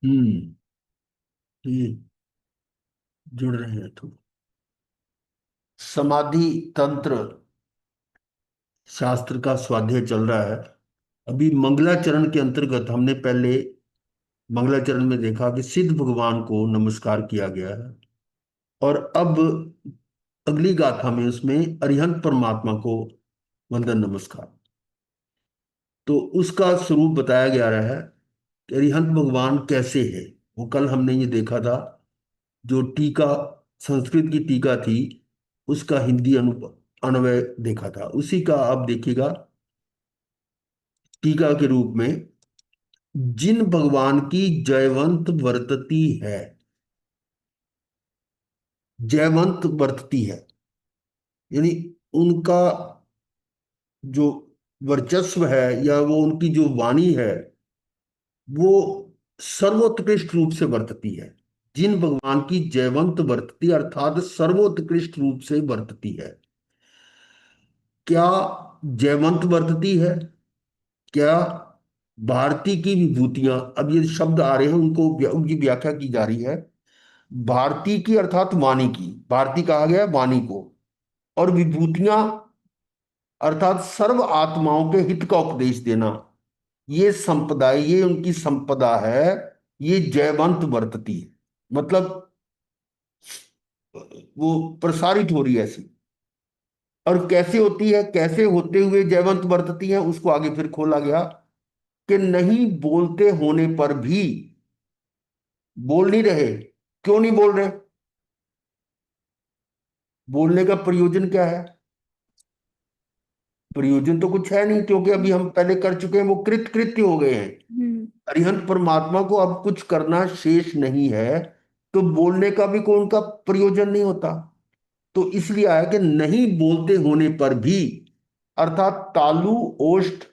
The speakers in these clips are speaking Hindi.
हम्म। ये जुड़ रहे हैं तो समाधि तंत्र शास्त्र का स्वाध्याय चल रहा है। अभी मंगलाचरण के अंतर्गत हमने पहले मंगलाचरण में देखा कि सिद्ध भगवान को नमस्कार किया गया है, और अब अगली गाथा में उसमें अरिहंत परमात्मा को वंदन नमस्कार। तो उसका स्वरूप बताया गया रहा है कि अरिहंत भगवान कैसे है। वो कल हमने ये देखा था, जो टीका, संस्कृत की टीका थी, उसका हिंदी अन्वय देखा था। उसी का आप देखिएगा टीका के रूप में, जिन भगवान की जयवंत वर्तती है, जयवंत वर्तती है, यानी उनका जो वर्चस्व है या वो उनकी जो वाणी है, वो सर्वोत्कृष्ट रूप से वर्तती है। जिन भगवान की जयवंत वर्तती अर्थात सर्वोत्कृष्ट रूप से वर्तती है। क्या जयवंत वर्तती है? क्या भारती की विभूतियां, अब ये शब्द आ रहे हैं, उनको उनकी व्याख्या की जा रही है। भारती की अर्थात वाणी की, भारती कहा गया है वाणी को, और विभूतियां अर्थात सर्व आत्माओं के हित का उपदेश देना, ये संपदा, ये उनकी संपदा है। ये जयवंत वर्तती है, मतलब वो प्रसारित हो रही है ऐसी। और कैसे होती है, कैसे होते हुए जयवंत वर्तती है, उसको आगे फिर खोला गया कि नहीं बोलते होने पर भी, बोल नहीं रहे, क्यों नहीं बोल रहे? बोलने का प्रयोजन क्या है? प्रयोजन तो कुछ है नहीं, क्योंकि अभी हम पहले कर चुके हैं, वो कृत कृत्य हो गए हैं। हम्म। अरिहंत परमात्मा को अब कुछ करना शेष नहीं है, तो बोलने का भी कोई उनका प्रयोजन नहीं होता। तो इसलिए आया कि नहीं बोलते होने पर भी, अर्थात तालु, ओष्ठ,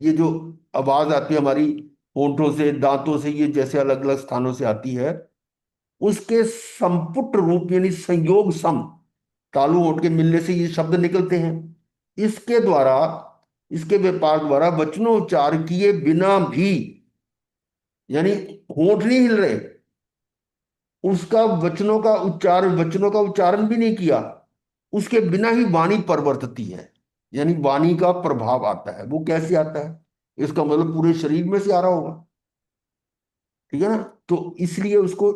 ये जो आवाज आती है हमारी होंठों से, दांतों से, ये जैसे अलग अलग स्थानों से आती है, उसके संपुट रूप यानी संयोग सम, तालु होंठ के मिलने से ये शब्द निकलते हैं। इसके द्वारा, इसके व्यापार द्वारा वचनोच्चार किए बिना भी, यानी होंठ नहीं हिल रहे, उसका वचनों का उच्चारण भी नहीं किया, उसके बिना ही वाणी परिवर्तती है, यानी वाणी का प्रभाव आता है। वो कैसे आता है? इसका मतलब पूरे शरीर में से आ रहा होगा, ठीक है ना। तो इसलिए उसको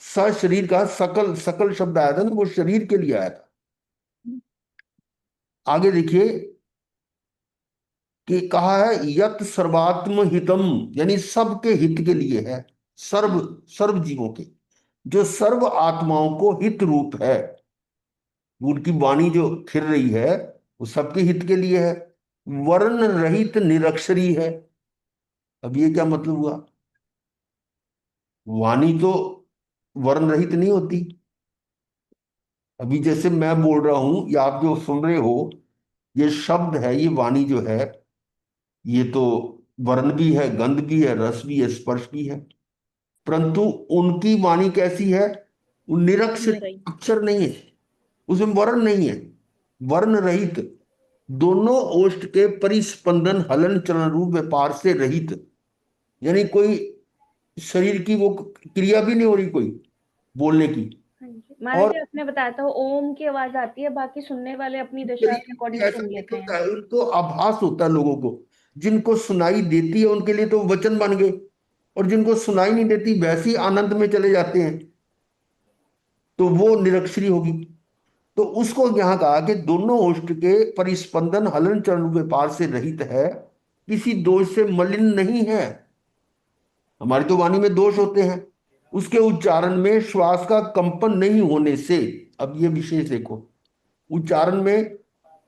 सशरीर का, सकल सकल शब्द आया था ना, वो शरीर के लिए आया था। आगे देखिए कि कहा है यत सर्वात्म हितम, यानी सबके हित के लिए है। सर्व, सर्व जीवों के, जो सर्व आत्माओं को हित रूप है, उनकी वाणी जो फिर रही है, वो सबके हित के लिए है। वर्ण रहित निरक्षरी है। अब ये क्या मतलब हुआ? वाणी तो वर्ण रहित नहीं होती। अभी जैसे मैं बोल रहा हूं या आप जो सुन रहे हो, ये शब्द है, ये वाणी जो है, ये तो वर्ण भी है, गंध भी है, रस भी है, स्पर्श भी है। परंतु उनकी वाणी कैसी है? वो निरक्षर, नहीं। अक्षर नहीं है, उसमें वर्ण नहीं है, वर्ण रहित, दोनों ओष्ठ के परिस्पंदन हलन चलन रूप व्यापार से रहित, यानी कोई शरीर की वो क्रिया भी नहीं हो रही कोई बोलने की। हाँ जी, महाराज और जी आपने बताया था ओम की आवाज आती है, बाकी सुनने वाले अपनी दशा के शरीर भी अकॉर्डिंग ऐसा सुन लेते निकलता हैं। है, उनको आभास होता है लोगों को। जिनको सुनाई देती है उनके लिए तो वचन बन गए, और जिनको सुनाई नहीं देती वैसे ही आनंद में चले जाते हैं, तो वो निरक्षरी होगी। तो उसको यहां कहा कि दोनों ओष्ठ के परिस्पंदन हलन चलन व्यापार से रहित है, किसी दोष से मलिन नहीं है। हमारी तो वाणी में दोष होते हैं। उसके उच्चारण में श्वास का कंपन नहीं होने से, अब ये विशेष देखो, उच्चारण में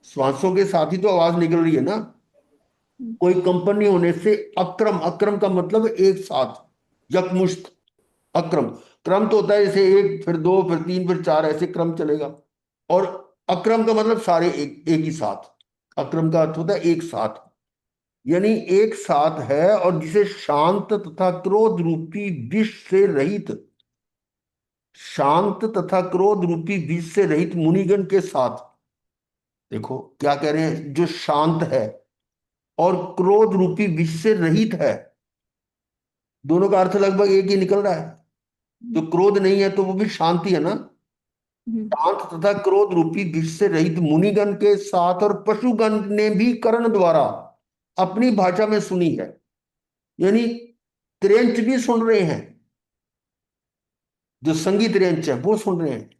श्वासों के साथ ही तो आवाज निकल रही है ना, हम्म। कोई कंपन नहीं होने से अक्रम, अक्रम का मतलब एक साथ, यकमुश्त, अक्रम। क्रम तो होता है जैसे एक फिर दो फिर तीन फिर चार, ऐसे क्रम चलेगा। और अक्रम का मतलब सारे एक ही साथ। अक्रम का अर्थ होता है एक साथ, यानी एक साथ है, और जिसे शांत तथा क्रोध रूपी विष से रहित, शांत तथा क्रोध रूपी विष से रहित मुनिगण के साथ, देखो क्या कह रहे हैं, जो शांत है और क्रोध रूपी विष से रहित है, दोनों का अर्थ लगभग एक ही निकल रहा है। जो क्रोध नहीं है तो वो भी शांति है ना। हम्म। शांत तथा क्रोध रूपी विष से रहित मुनिगण के साथ और पशुगण ने भी कर्ण द्वारा अपनी भाषा में सुनी है। यानी त्रेंच भी सुन रहे हैं, जो संगीत रेंच है वो सुन रहे हैं,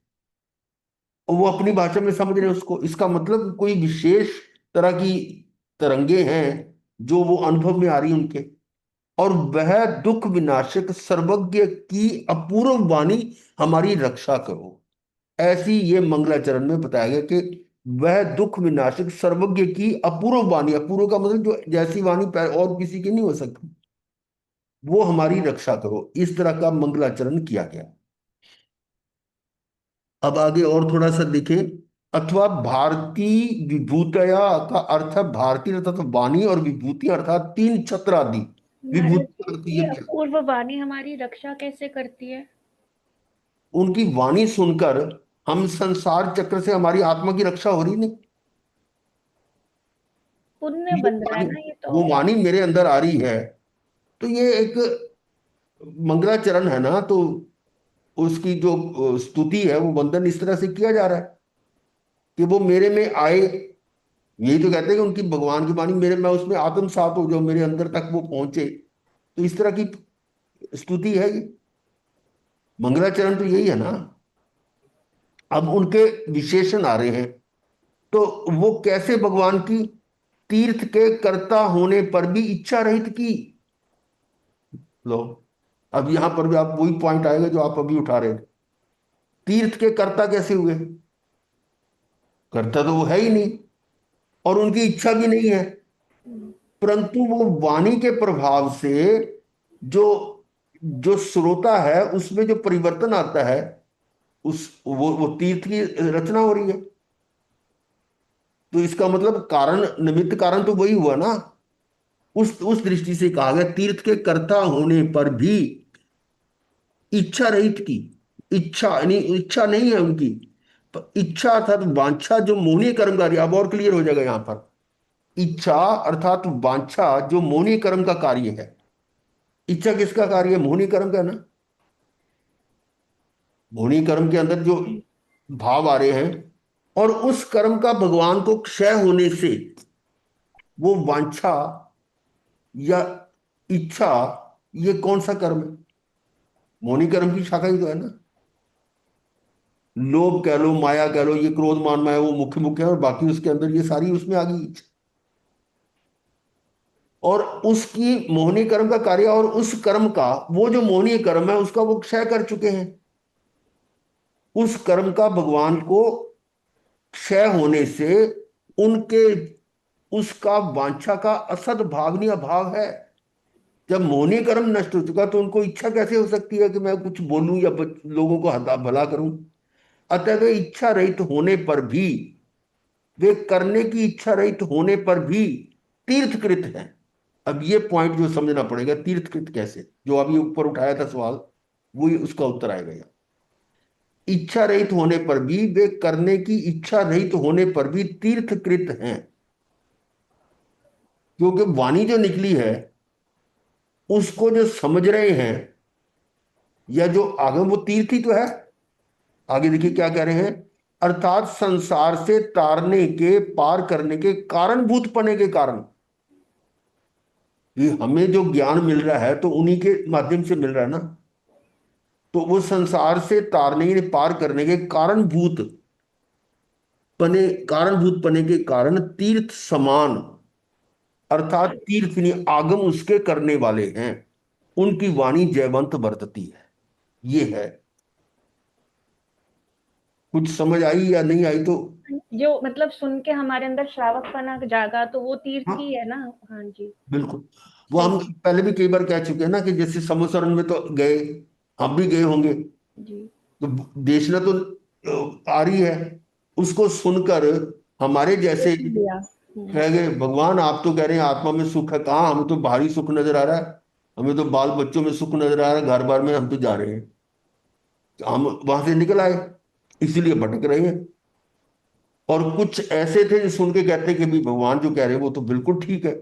और वो अपनी भाषा में समझ रहे हैं उसको। इसका मतलब कोई विशेष तरह की तरंगे हैं जो वो अनुभव में आ रही हैं उनके। और वह दुख विनाशक सर्वज्ञ की अपूर्व वाणी हमारी रक्षा करो। ऐसी ये मंगलाचरण में बताया गया कि वह दुख विनाशक सर्वज्ञ की अपूर्व वाणी, अपूर्व का मतलब जो जैसी वाणी और किसी की नहीं हो सकती, वो हमारी रक्षा करो, इस तरह का मंगलाचरण किया गया। अब आगे और थोड़ा सा देखें। अथवा भारती विभूतया का अर्थ है भारतीय अर्थात वाणी, और विभूति अर्थात तीन छत्र आदि। महाराज विभूति का जी, अर्थ ये ये क्या? अपूर्व वाणी हमारी रक्षा कैसे करती है? उनकी वाणी सुनकर हम संसार चक्र से हमारी आत्मा की रक्षा हो रही नहीं। पुण्य ये बन रहा है वाणी, ना ये तो। वो वाणी मेरे अंदर आ रही है, तो ये एक मंगलाचरण है ना। तो उसकी जो स्तुति है, वो वंदन इस तरह से किया जा रहा है कि वो मेरे में आए। यही तो कहते हैं कि उनकी भगवान की वाणी मेरे, मैं उसमें आत्मसात हो जाऊं, मेरे अंदर तक वो पहुंचे। तो इस तरह की स्तुति है ये। मंगलाचरण तो यही है ना। अब उनके विशेषण आ रहे हैं। तो वो कैसे भगवान की तीर्थ के कर्ता होने पर भी इच्छा रहित की। लो, अब यहां पर भी आप वही पॉइंट आएगा जो आप अभी उठा रहे थे। तीर्थ के कर्ता कैसे हुए? कर्ता तो वो है ही नहीं, और उनकी इच्छा भी नहीं है। परंतु वो वाणी के प्रभाव से जो जो श्रोता है उसमें जो परिवर्तन आता है, उस वो तीर्थ की रचना हो रही है। तो इसका मतलब कारण, निमित्त कारण तो वही हुआ ना। उस दृष्टि से कहा गया तीर्थ के कर्ता होने पर भी इच्छा रहित की। इच्छा यानी इच्छा नहीं है उनकी, पर इच्छा अर्थात वांछा जो मोहनीय कर्मकारी, अब और क्लियर हो जाएगा यहां पर। इच्छा अर्थात वांछा जो मोहनीय कर्म का कार्य है। इच्छा किसका कार्य है? मोहनीय कर्म का ना। मोहनीय कर्म के अंदर जो भाव आ रहे हैं, और उस कर्म का भगवान को क्षय होने से वो वांछा या इच्छा, ये कौन सा कर्म है? मोहनीय कर्म की शाखा ही तो है ना। लोभ कह लो, माया कह लो, ये क्रोध मान माया वो मुख्य मुख्य है, और बाकी उसके अंदर ये सारी उसमें आ गई। और उसकी मोहनीय कर्म का कार्य, और उस कर्म का वो जो मोहनीय कर्म है उसका वो क्षय कर चुके हैं। उस कर्म का भगवान को क्षय होने से उनके उसका वांछा का असद भावनीय अभाव है। जब मोहनीय कर्म नष्ट हो चुका तो उनको इच्छा कैसे हो सकती है कि मैं कुछ बोलूं या लोगों को हता भला करूं? अतः वे इच्छा रहित होने पर भी, वे करने की इच्छा रहित होने पर भी तीर्थकृत हैं। अब ये पॉइंट जो समझना पड़ेगा, तीर्थकृत कैसे, जो अभी ऊपर उठाया था सवाल, वही उसका उत्तर आएगा यहाँ। इच्छा रहित होने पर भी, वे करने की इच्छा रहित होने पर भी तीर्थकृत हैं। क्योंकि वाणी जो निकली है उसको जो समझ रहे हैं, या जो आगे, वो तीर्थ ही तो है। आगे देखिए क्या कह रहे हैं। अर्थात संसार से तारने के, पार करने के कारणभूत पने के कारण। ये हमें जो ज्ञान मिल रहा है तो उन्हीं के माध्यम से मिल रहा है ना। तो वो संसार से तारने यानी पार करने के कारणभूत पने के कारण तीर्थ समान, अर्थात तीर्थ यानी आगम उसके करने वाले हैं, उनकी वाणी जयवंत बरतती है। ये है। कुछ समझ आई या नहीं आई तो? जो मतलब सुन के हमारे अंदर श्रावकपना जागा तो वो तीर्थ ही हाँ, है ना। हाँ जी। बिल्कुल। वो सही। हम पहले भी कई बार कह चुके हैं ना कि जैसे समोसरण में तो गए, हम भी गए होंगे। जी। तो देशना तो आ रही है, उसको सुनकर हमारे जैसे देख लिया। कह गए भगवान आप तो कह रहे हैं आत्मा में सुख है, कहाँ, हमें तो बाहरी सुख नजर आ रहा है, हमें तो बाल बच्चों में सुख नजर आ रहा है, घर बार में हम तो जा रहे हैं। तो हम वहां से निकल आए, इसीलिए भटक रहे हैं। और कुछ ऐसे थे जो सुन के कहते कि भी भगवान जो कह रहे हैं वो तो बिल्कुल ठीक है,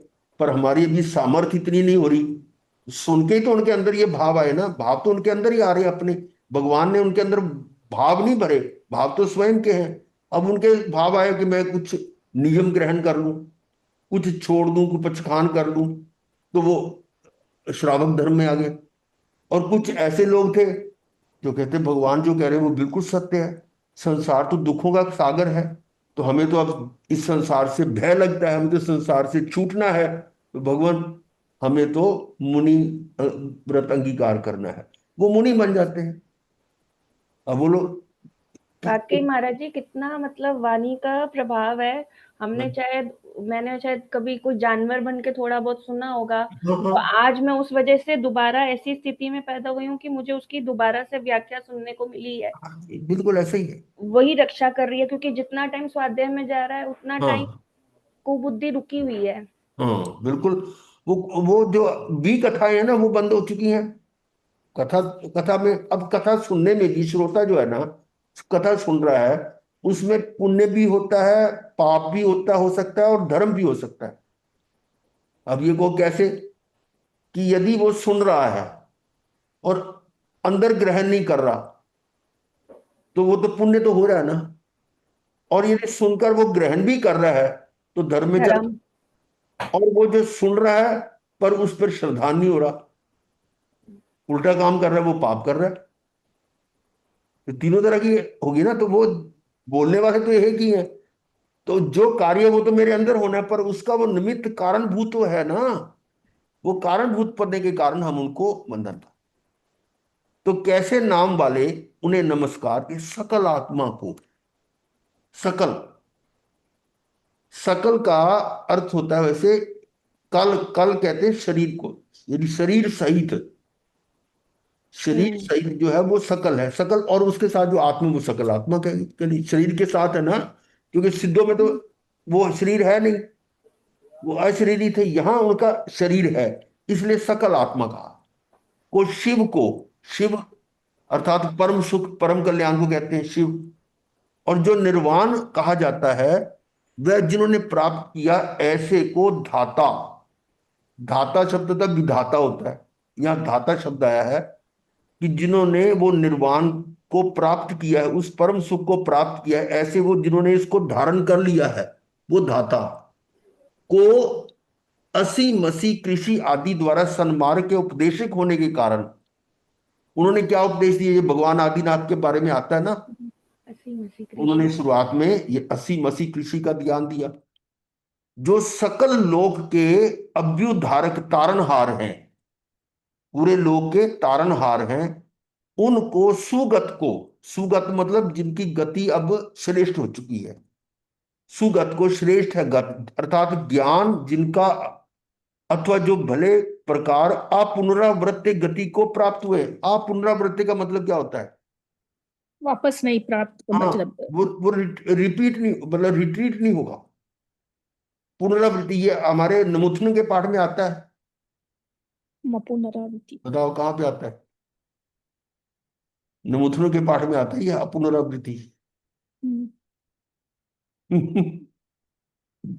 पर हमारी अभी सामर्थ्य इतनी नहीं हो रही सुन के ही तो उनके अंदर ये भाव आए ना, भाव तो उनके अंदर ही आ रहे हैं अपने। भगवान ने उनके अंदर भाव नहीं भरे, भाव तो स्वयं के हैं। अब उनके भाव आए कि मैं कुछ नियम ग्रहण कर लूं, कुछ छोड़ दूं, कुछ पक्षखान कर लूं, तो वो श्रावक धर्म में आ गए। और कुछ ऐसे लोग थे जो कहते भगवान जो कह रहे हैं वो बिल्कुल सत्य है, संसार तो दुखों का सागर है, तो हमें तो अब इस संसार से भय लगता है, हमें तो संसार से छूटना है, तो भगवान हमें तो मुनि व्रत अंगीकार करना है। वो मुनि बन जाते हैं। अब वो लोग वाकई महाराज जी, कितना मतलब वाणी का प्रभाव है। हमने हाँ शायद मैंने शायद कभी कोई जानवर बन के थोड़ा बहुत सुना होगा, हाँ, और आज मैं उस वजह से दोबारा ऐसी स्थिति में पैदा हुई हूँ कि मुझे उसकी दोबारा से व्याख्या सुनने को मिली है। हाँ, बिल्कुल ऐसा ही है। वही रक्षा कर रही है, क्योंकि जितना टाइम स्वाध्याय में जा रहा है उतना टाइम हाँ कुबुद्धि रुकी हुई है। हाँ बिल्कुल। वो वो जो बी कथाएं हैं ना वो बंद हो चुकी हैं। कथा, कथा में अब कथा सुनने में भी श्रोता जो है ना, कथा सुन रहा है, उसमें पुण्य भी होता है, पाप भी होता हो सकता है, और धर्म भी हो सकता है। अब ये को कैसे, कि यदि वो सुन रहा है और अंदर ग्रहण नहीं कर रहा, तो वो तो पुण्य तो हो रहा है ना। और यदि सुनकर वो ग्रहण भी कर रहा है, तो धर्म में चल। धर्म। और वो जो सुन रहा है पर उस पर श्रद्धा नहीं हो रहा, उल्टा काम कर रहा है, वो पाप कर रहा है। तो तीनों तरह की होगी ना, तो वो बोलने वाले तो एक ही है। तो जो कार्य वो तो मेरे अंदर होना है, पर उसका वो निमित्त कारणभूत तो है ना, वो कारणभूत पड़ने के कारण हम उनको बंधन था। तो कैसे नाम वाले उन्हें नमस्कार के सकल आत्मा को, सकल, सकल का अर्थ होता है वैसे, कल, कल कहते हैं शरीर को, यदि शरीर सहित, शरीर हम्म। सहित जो है वो सकल है, सकल। और उसके साथ जो आत्मा, वो सकल आत्मा के लिए शरीर के साथ है ना, क्योंकि सिद्धों में तो वो शरीर है नहीं, वो अशरीरी थे, यहां उनका शरीर है, इसलिए सकल आत्मा कहा। को शिव को, शिव अर्थात परम सुख परम कल्याण को कहते हैं शिव। और जो निर्वाण कहा जाता है, वह जिन्होंने प्राप्त किया ऐसे को धाता। धाता शब्द तक विधाता होता है, यहाँ धाता शब्द आया है कि जिन्होंने वो निर्वाण को प्राप्त किया है, उस परम सुख को प्राप्त किया है, ऐसे वो जिन्होंने इसको धारण कर लिया है, वो धाता को असी मसी कृषि आदि द्वारा सन्मार्ग के उपदेशक होने के कारण उन्होंने क्या उपदेश दिए, ये भगवान आदिनाथ के बारे में आता है ना। असी मसी उन्होंने कृषि। शुरुआत में ये असी मसी कृषि का ज्ञान दिया, जो सकल लोक के अभ्युद्धारक तारणहार हैं, पूरे लोक के तारणहार हैं, उनको सुगत को, सुगत मतलब जिनकी गति अब श्रेष्ठ हो चुकी है, सुगत को श्रेष्ठ है गत अर्थात ज्ञान जिनका, अथवा जो भले प्रकार अपुनरावृत्ति गति को प्राप्त हुए। अपुनरावृत्ति का मतलब क्या होता है? वापस नहीं प्राप्त हाँ, मतलब। वो रिपीट नहीं, मतलब रिट्रीट नहीं होगा। पुनरावृत्ति ये हमारे नमुथन के पाठ में आता है। पुनरावृत्ति। बताओ कहाँ पे आता है? नमुथन के पाठ में आता है ये अपुनरावृत्ति। हम्म।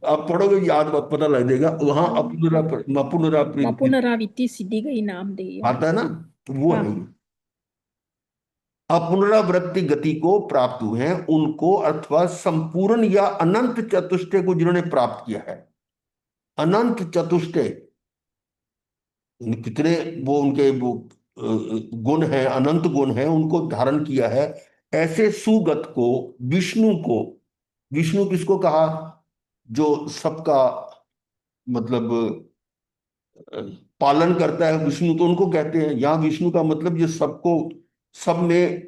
आप पढ़ोगे याद बात पता लग जाएगा, वहां अपुनरावृत्ति पुनरावृत्ति सिद्धि गई नाम दे। आता है ना, तो वो हाँ है ये। हाँ। अपुनरावृत्ति गति को प्राप्त हुए हैं उनको, अथवा संपूर्ण या अनंत चतुष्टय को जिन्होंने प्राप्त किया है। अनंत चतुष्टय कितने वो उनके वो गुण हैं, अनंत गुण हैं, उनको धारण किया है। ऐसे सुगत को, विष्णु को, विष्णु किसको कहा? जो सबका मतलब पालन करता है, विष्णु तो उनको कहते हैं। यहाँ विष्णु का मतलब ये सबको, सब में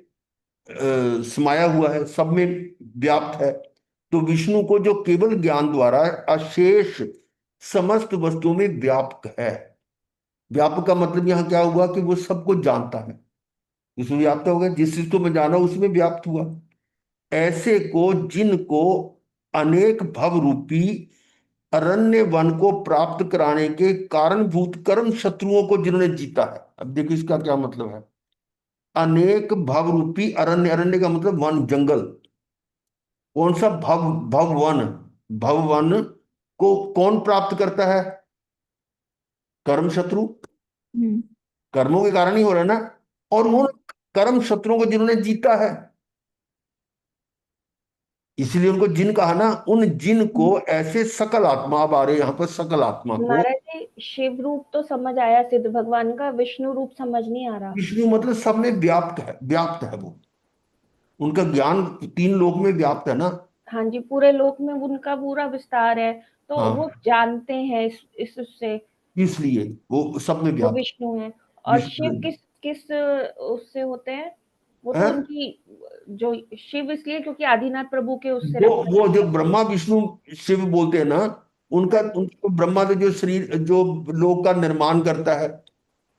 समाया हुआ है, सब में व्याप्त है। तो विष्णु को जो केवल ज्ञान द्वारा अशेष समस्त वस्तुओं में व्यापक है। व्यापक का मतलब यहाँ क्या हुआ कि वो सबको जानता है, उसमें व्याप्त हो गया, जिस चीज को मैं जाना उसमें व्याप्त हुआ। ऐसे को जिनको अनेक भव रूपी अरण्य वन को प्राप्त कराने के कारणभूत कर्म शत्रुओं को जिन्होंने जीता है। अब देखिए इसका क्या मतलब है। अनेक भव रूपी अरण्य, अरण्य का मतलब वन, जंगल। कौन सा भव? भवन, भवन को कौन प्राप्त करता है? कर्म शत्रु। हम्म। कर्मों के कारण ही हो रहा है ना। और उन कर्म शत्रुओं को जिन्होंने जीता है, इसलिए उनको जिन कहा ना। उन जिन को हम्म। ऐसे सकल आत्मा, अब आ रहे यहाँ पर सकल आत्मा को। महाराज जी, शिव रूप तो समझ आया सिद्ध भगवान का, विष्णु रूप समझ नहीं आ रहा। विष्णु मतलब सब में व्याप्त है, व्याप्त है वो। उनका ज्ञान तीन लोक में व्याप्त है ना। हाँ जी, पूरे लोक में उनका पूरा विस्तार है, तो वो हाँ, जानते हैं इस उससे। इसलिए वो सब में वो व्याप्त विष्णु है। और विष्णु शिव है। किस किस उससे होते हैं? वो तो हैं? उनकी जो शिव इसलिए क्योंकि आदिनाथ प्रभु के उससे वो जो represent ब्रह्मा विष्णु शिव बोलते हैं ना, उनका, हाँ जी, उनको ब्रह्मा तो जो शरीर जो लोक का निर्माण करता है,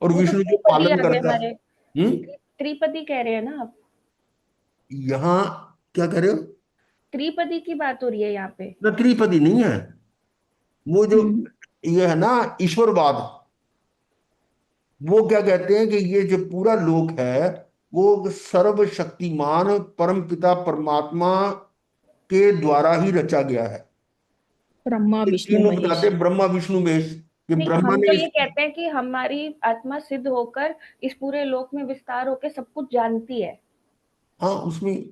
और वो तो विष्णु जो त्रिपदी पालन आ गए करता है। हमारे। हम्म। त्रिपदी कह रहे हैं ना आप? यहाँ क्या कर रहे हो? त्रिपदी की बात हो रही है यहाँ पे। ना, त्रिपदी नहीं है। वो जो हम्म। ये है ना ईश्वरवाद, वो क्या कहते हैं कि ये जो पूरा लोक है, वो सर्वशक्तिमान परम पिता परमात्मा के द्वारा ही रचा गया है। ब्रह्मा ये विष्णु तीनों बताते महेश। हैं, ब्रह्मा विष्णु महेश। ये नहीं, ब्रह्मा हम तो ने ये कहते हैं कि हमारी आत्मा सिद्ध होकर इस पूरे लोक में विस्तार होकर सब कुछ जानती है। हाँ, उसमें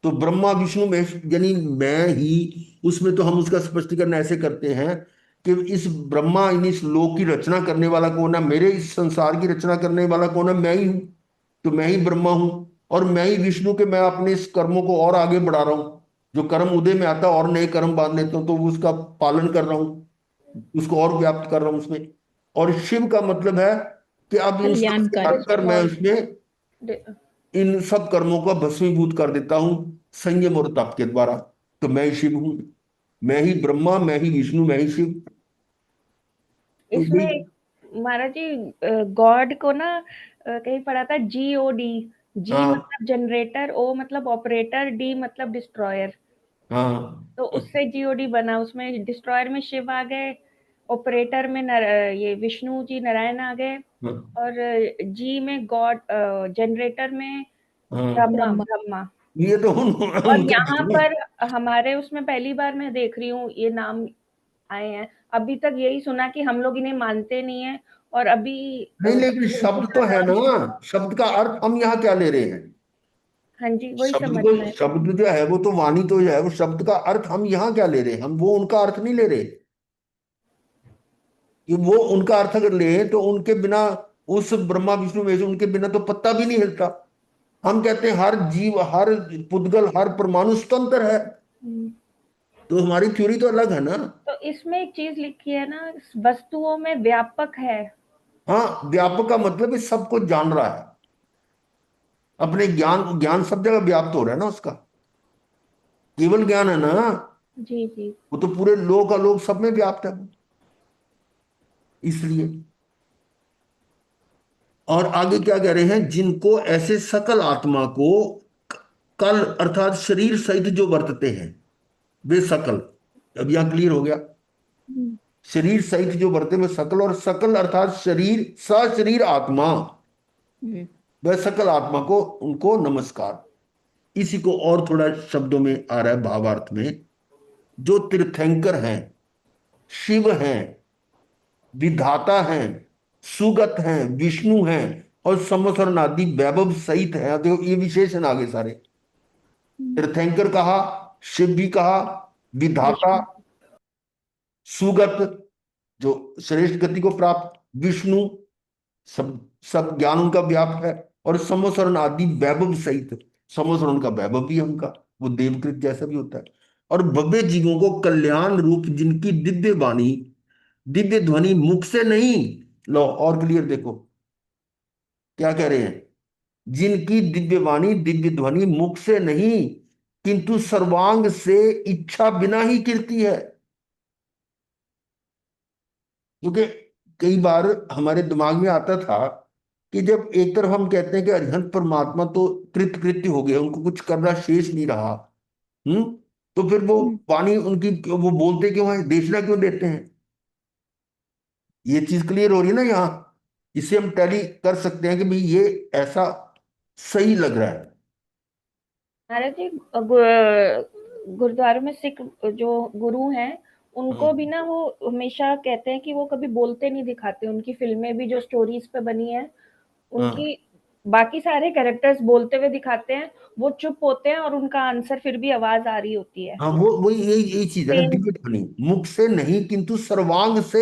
तो ब्रह्मा विष्णु महेश यानी मैं ही। उसमें तो हम उसका स्पष्टीकरण ऐसे करते हैं कि इस ब्रह्मा इन इस लोक की रचना करने वाला कौन है, मेरे इस संसार की रचना करने वाला कौन है, मैं ही हूँ। तो मैं ही ब्रह्मा हूँ, और मैं ही विष्णु के, मैं अपने इस कर्मों को और आगे बढ़ा रहा हूँ। जो कर्म उदय में आता है और नए कर्म बांध लेता हूँ, तो वो उसका पालन कर रहा हूँ, उसको और व्याप्त कर रहा हूँ उसमें। और शिव का मतलब है कि अब इन सब से कल्याणकारी। हटकर मैं डिस्ट्रॉय। उसमें इन सब कर्मों को भस्मीभूत कर देता हूं, संयम और तप के द्वारा। तो मैं ही शिव हूं, मैं ही ब्रह्मा, मैं ही विष्णु, मैं ही शिव। तो इसमें यही। महाराज जी, गॉड को ना कहीं पढ़ा था GOD। जी हाँ, मतलब जनरेटर, ओ मतलब ऑपरेटर, डी मतलब डिस्ट्रॉयर। हाँ, तो उससे GOD बना। उसमें डिस्ट्रॉयर में शिव आ गए, ऑपरेटर में ये विष्णु जी नारायण आ गए, हाँ, और जी में गॉड, जनरेटर में हाँ। ब्रह्मा ब्रह्मा। ब्रह्मा। ये तो और उनका यहाँ धर्म है। पर हमारे उसमें पहली बार मैं देख रही हूँ ये नाम आए हैं। अभी तक यही सुना कि हम लोग इन्हें मानते नहीं है। और अभी नहीं, लेकिन शब्द इनका तो है नाम ना। सुना। शब्द का अर्थ हम यहाँ क्या ले रहे हैं? हाँ जी, वही शब्द समझ को, में है। शब्द जो है वो तो वाणी तो है, वो शब्द का अर्थ हम यहाँ क्या ले रहे हैं? हम वो उनका अर्थ नहीं ले रहे। कि वो उनका अर्थ अगर ले तो उनके बिना, उस ब्रह्मा विष्णु महेश, उनके बिना तो पत्ता भी नहीं हिलता। हम कहते हैं हर जीव, हर पुद्गल, हर परमाणु स्वतंत्र है। हम्म। तो हमारी थ्योरी तो अलग है ना। तो इसमें एक चीज लिखी है ना, वस्तुओं में व्यापक है। हाँ, व्यापक का मतलब इस सबको जान रहा है। अपने ज्ञान, ज्ञान सब जगह व्याप्त हो रहा है ना उसका। केवल ज्ञान है ना, जी जी। वो तो पूरे लोक अलोक सब में व्याप्त है वो। इसलिए। और आगे क्या कह रहे हैं, जिनको ऐसे सकल आत्मा को कल अर्थात शरीर सहित जो वर्तते हैं, वे सकल। अब यहां क्लियर हो गया। हम्म। शरीर सहित जो वर्ते में सकल, और सकल अर्थात शरीर, सशरीर आत्मा, हम्म। वह सकल आत्मा को, उनको नमस्कार। इसी को और थोड़ा शब्दों में आ रहा है भावार्थ में। जो तीर्थंकर हैं, शिव हैं, विधाता हैं, सुगत हैं, विष्णु हैं, और समसरण आदि वैभव सहित हैं। देखो ये विशेषण आगे सारे। हम्म। तीर्थंकर कहा, शिव भी कहा, विधाता, विष्णु। सुगत जो श्रेष्ठ गति को प्राप्त, विष्णु सब, सब ज्ञान उनका व्याप्त है, और समसरण आदि वैभव सहित। समसरण का वैभव भी है उनका, वो देवकृत जैसा भी होता है। और भव्य जीवों को कल्याण रूप जिनकी दिव्य वाणी, दिव्य ध्वनि मुख से नहीं। लो और क्लियर देखो क्या कह रहे हैं। जिनकी दिव्य वाणी, दिव्य ध्वनि मुख से नहीं, किंतु सर्वांग से इच्छा बिना ही कीर्ति है। क्योंकि कई बार हमारे दिमाग में आता था कि जब एक तरफ हम कहते हैं कि अरिहंत परमात्मा तो कृत कृत्य हो गए, उनको कुछ करना शेष नहीं रहा। हम्म। तो फिर वो हम्म। वाणी उनकी, वो बोलते क्यों है, देशना क्यों देते हैं? ये चीज क्लियर हो रही है ना यहाँ। इससे हम टैली कर सकते हैं कि भाई ये ऐसा सही लग रहा है। महाराज जी, गुरुद्वारों में सिख जो गुरु हैं, उनको भी ना वो हमेशा कहते हैं कि वो कभी बोलते नहीं दिखाते, उनकी फिल्में भी जो स्टोरीज पे बनी है हाँ उनकी बाकी सारे कैरेक्टर्स बोलते हुए दिखाते हैं, वो चुप होते हैं और उनका आंसर फिर भी आवाज आ रही होती है। हाँ, वो वही यही यही चीज है ना, सेम। दिव्य ध्वनि मुख से नहीं किंतु सर्वांग से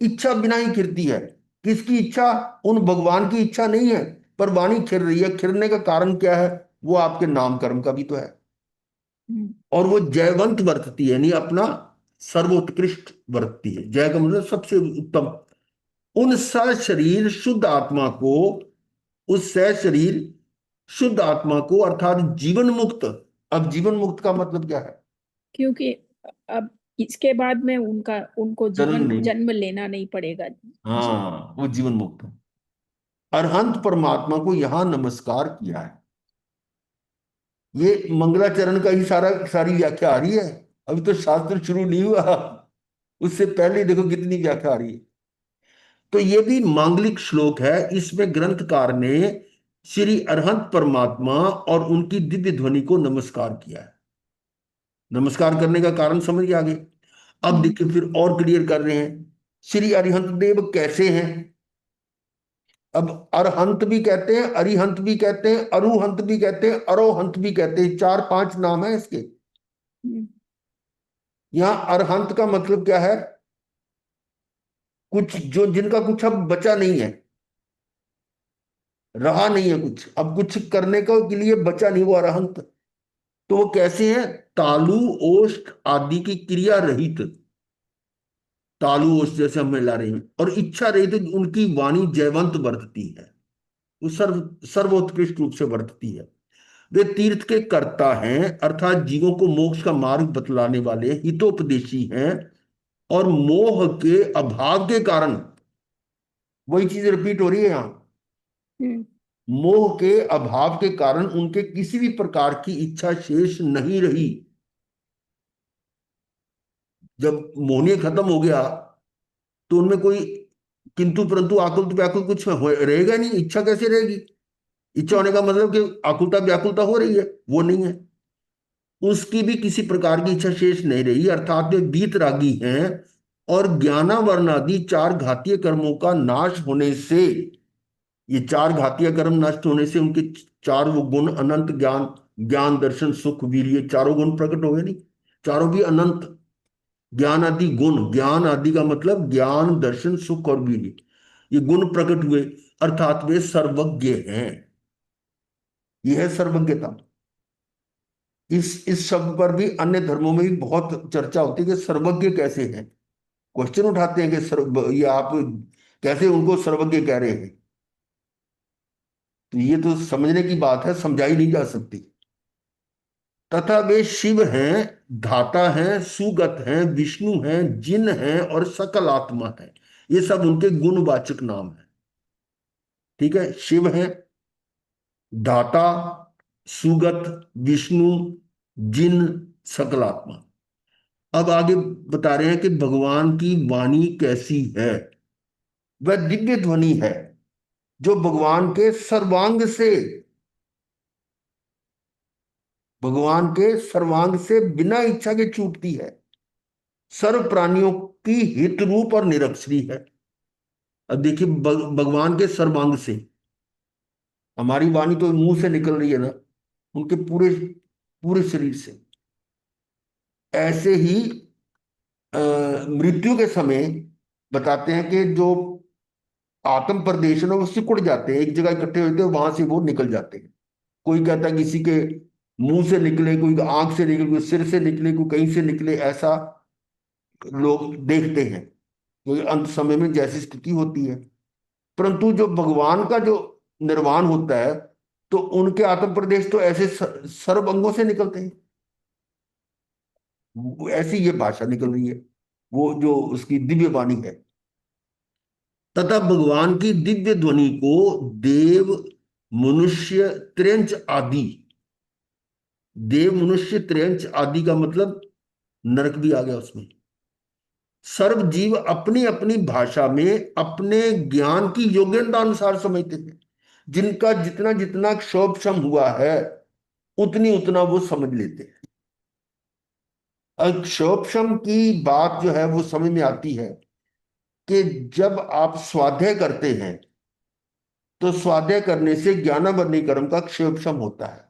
इच्छा बिना ही खिरती है। किसकी इच्छा? उन भगवान की इच्छा नहीं है, पर वाणी खिर रही है। खिरने का कारण क्या है? वो आपके नाम कर्म का भी तो है। हम्म, और वो जयवंत वर्तती है, यानी अपना सर्वोत्कृष्ट वर्तती है। जय का मतलब सबसे उत्तम। उन सशरीर शुद्ध आत्मा को, उस सशरीर शुद्ध आत्मा को अर्थात जीवन मुक्त। अब जीवन मुक्त का मतलब क्या है? क्योंकि अब इसके बाद में उनका उनको जन्म जीवन नहीं। जन्म लेना नहीं पड़ेगा। जी। हाँ, वो जीवन मुक्त है। अरहंत परमात्मा को यहां नमस्कार किया है। ये मंगलाचरण का ही सारी व्याख्या आ रही है। अभी तो शास्त्र शुरू नहीं हुआ, उससे पहले देखो कितनी व्याख्या आ रही है। तो ये भी मांगलिक श्लोक है। इसमें ग्रंथकार ने श्री अरहंत परमात्मा और उनकी दिव्य ध्वनि को नमस्कार किया है। नमस्कार करने का कारण समझ गए आगे। अब हम्म, देखिए फिर और क्लियर कर रहे हैं। श्री अरिहंत देव कैसे हैं? अब अरहंत भी कहते हैं, अरिहंत भी कहते हैं, अरुहंत भी कहते हैं, अरोहंत भी कहते हैं। चार पांच नाम है इसके। हम्म, यहाँ अरहंत का मतलब क्या है? कुछ जो जिनका कुछ अब बचा नहीं है, रहा नहीं है कुछ, अब कुछ करने का के लिए बचा नहीं, वो अरहंत। तो वो कैसे हैं? तालु ओष्ठ आदि की क्रिया रहित। तालु ओष्ठ जैसे हम मिला रहे हैं, और इच्छा रहित उनकी वाणी जयवंत वर्तती है। वो सर्वोत्कृष्ट रूप से वर्तती है। वे तीर्थ के कर्ता हैं, अर्थात जीवों को मोक्ष का मार्ग बतलाने वाले हितोपदेशी हैं। और मोह के अभाव के कारण, वही चीज रिपीट हो रही है यहां, हम्म, मोह के अभाव के कारण उनके किसी भी प्रकार की इच्छा शेष नहीं रही। जब मोहनीय खत्म हो गया तो उनमें कोई किंतु परंतु आकुल व्याकुल कुछ रहेगा नहीं। इच्छा कैसे रहेगी? इच्छा होने का मतलब कि आकुलता व्याकुलता हो रही है, वो नहीं है। उसकी भी किसी प्रकार की इच्छा शेष नहीं रही, अर्थात वे वीतरागी हैं। और ज्ञानावरण आदि चार घातीय कर्मों का नाश होने से, ये चार घातीय कर्म नष्ट होने से उनके चार वो गुण अनंत ज्ञान, ज्ञान दर्शन सुख वीर, ये चारों गुण प्रकट हो गए नहीं? चारों भी अनंत ज्ञान आदि गुण, ज्ञान आदि का मतलब ज्ञान दर्शन सुख और वीर, ये गुण प्रकट हुए। अर्थात वे सर्वज्ञ हैं। यह है सर्वज्ञता। इस शब्द पर भी अन्य धर्मों में भी बहुत चर्चा होती है कि सर्वज्ञ कैसे हैं। क्वेश्चन उठाते हैं कि ये आप कैसे उनको सर्वज्ञ कह रहे हैं? तो ये तो समझने की बात है, समझाई नहीं जा सकती। तथा वे शिव हैं, धाता हैं, सुगत हैं, विष्णु हैं, जिन हैं और सकल आत्मा है। ये सब उनके गुणवाचक नाम है। ठीक है, शिव है, दाता, सुगत, विष्णु, जिन, सकल आत्मा। अब आगे बता रहे हैं कि भगवान की वाणी कैसी है। वह दिव्य ध्वनि है जो भगवान के सर्वांग से, भगवान के सर्वांग से बिना इच्छा के छूटती है। सर्व प्राणियों की हित रूप और निरक्षरी है। अब देखिए, भगवान के सर्वांग से, हमारी वाणी तो मुंह से निकल रही है ना, उनके पूरे पूरे शरीर से। ऐसे ही मृत्यु के समय बताते हैं कि जो आत्म प्रदेश है ना, वो सिकुड़ जाते हैं, एक जगह इकट्ठे होते हैं, वहां से वो निकल जाते हैं। कोई कहता है किसी के मुंह से निकले, कोई आंख से निकले, कोई सिर से निकले, कोई कहीं से निकले, ऐसा लोग देखते हैं, क्योंकि अंत समय में जैसी स्थिति होती है। परंतु जो भगवान का जो निर्वाण होता है, तो उनके आत्म प्रदेश तो ऐसे सर्व अंगों से निकलते हैं। ऐसी ये भाषा निकल रही है, वो जो उसकी दिव्य वाणी है। तथा भगवान की दिव्य ध्वनि को देव, मनुष्य, त्र्यंच आदि, देव मनुष्य त्र्यंच आदि का मतलब नरक भी आ गया उसमें, सर्व जीव अपनी अपनी भाषा में अपने ज्ञान की योग्यता अनुसार समझते थे। जिनका जितना जितना क्षोभ क्षम हुआ है, उतनी उतना वो समझ लेते हैं। क्षोभशम की बात जो है वो समझ में आती है कि जब आप स्वाध्याय करते हैं तो स्वाध्याय करने से ज्ञानावरणी कर्म का क्षोभशम होता है।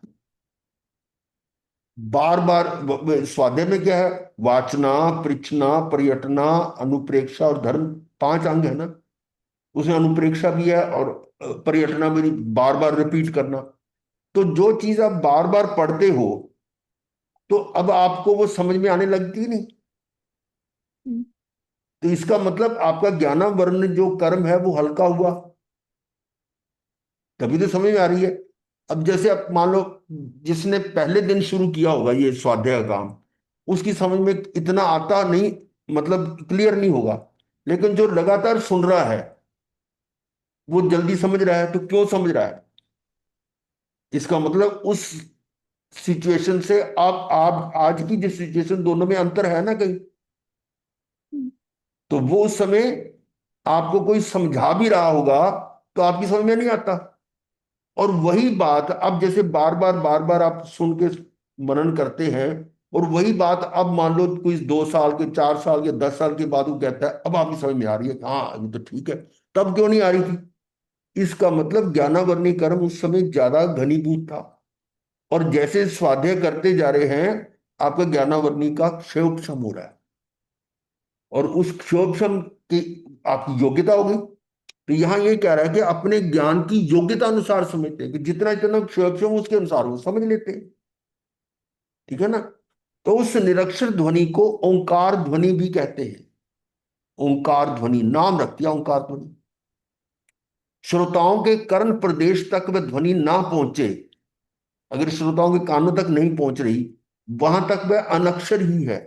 बार बार स्वाध्याय में क्या है? वाचना, पृच्छना, पर्यटना, अनुप्रेक्षा और धर्म, 5 अंग है ना। उसमें अनुप्रेक्षा भी है और पर्यटना भी, बार बार रिपीट करना। तो जो चीज आप बार बार पढ़ते हो तो अब आपको वो समझ में आने लगती है नहीं। हम्म, तो इसका मतलब आपका ज्ञानावरण जो कर्म है वो हल्का हुआ, तभी तो समझ में आ रही है। अब जैसे आप मान लो, जिसने पहले दिन शुरू किया होगा ये स्वाध्याय का काम, उसकी समझ में इतना आता नहीं, मतलब क्लियर नहीं होगा। लेकिन जो लगातार सुन रहा है वो जल्दी समझ रहा है। तो क्यों समझ रहा है? इसका मतलब उस सिचुएशन से आप आज की जो सिचुएशन, दोनों में अंतर है ना कहीं। हम्म, तो वो उस समय आपको कोई समझा भी रहा होगा तो आपकी समझ में नहीं आता। और वही बात अब जैसे बार बार आप सुन के मनन करते हैं, और वही बात अब मान लो कोई 2 साल के, 4 साल के, 10 साल के बाद वो कहता है अब आपकी समझ में आ रही है, हाँ ये तो ठीक है। तब क्यों नहीं आ रही थी? इसका मतलब ज्ञानावरणी कर्म उस समय ज्यादा घनीभूत था। और जैसे स्वाध्याय करते जा रहे हैं आपका ज्ञानावरणी का क्षयोपशम हो रहा है, और उस क्षयोपशम की आपकी योग्यता होगी। तो यहां ये कह रहा है कि अपने ज्ञान की योग्यता अनुसार समझते हैं, कि जितना जितना क्षयोपशम उसके अनुसार वो समझ लेते हैं। ठीक है ना? तो उस निरक्षर ध्वनि को ओंकार ध्वनि भी कहते हैं। ओंकार ध्वनि नाम रख दिया, ओंकार ध्वनि। श्रोताओं के कर्ण प्रदेश तक वह ध्वनि ना पहुंचे, अगर श्रोताओं के कानों तक नहीं पहुंच रही, वहां तक वह अनक्षर ही है,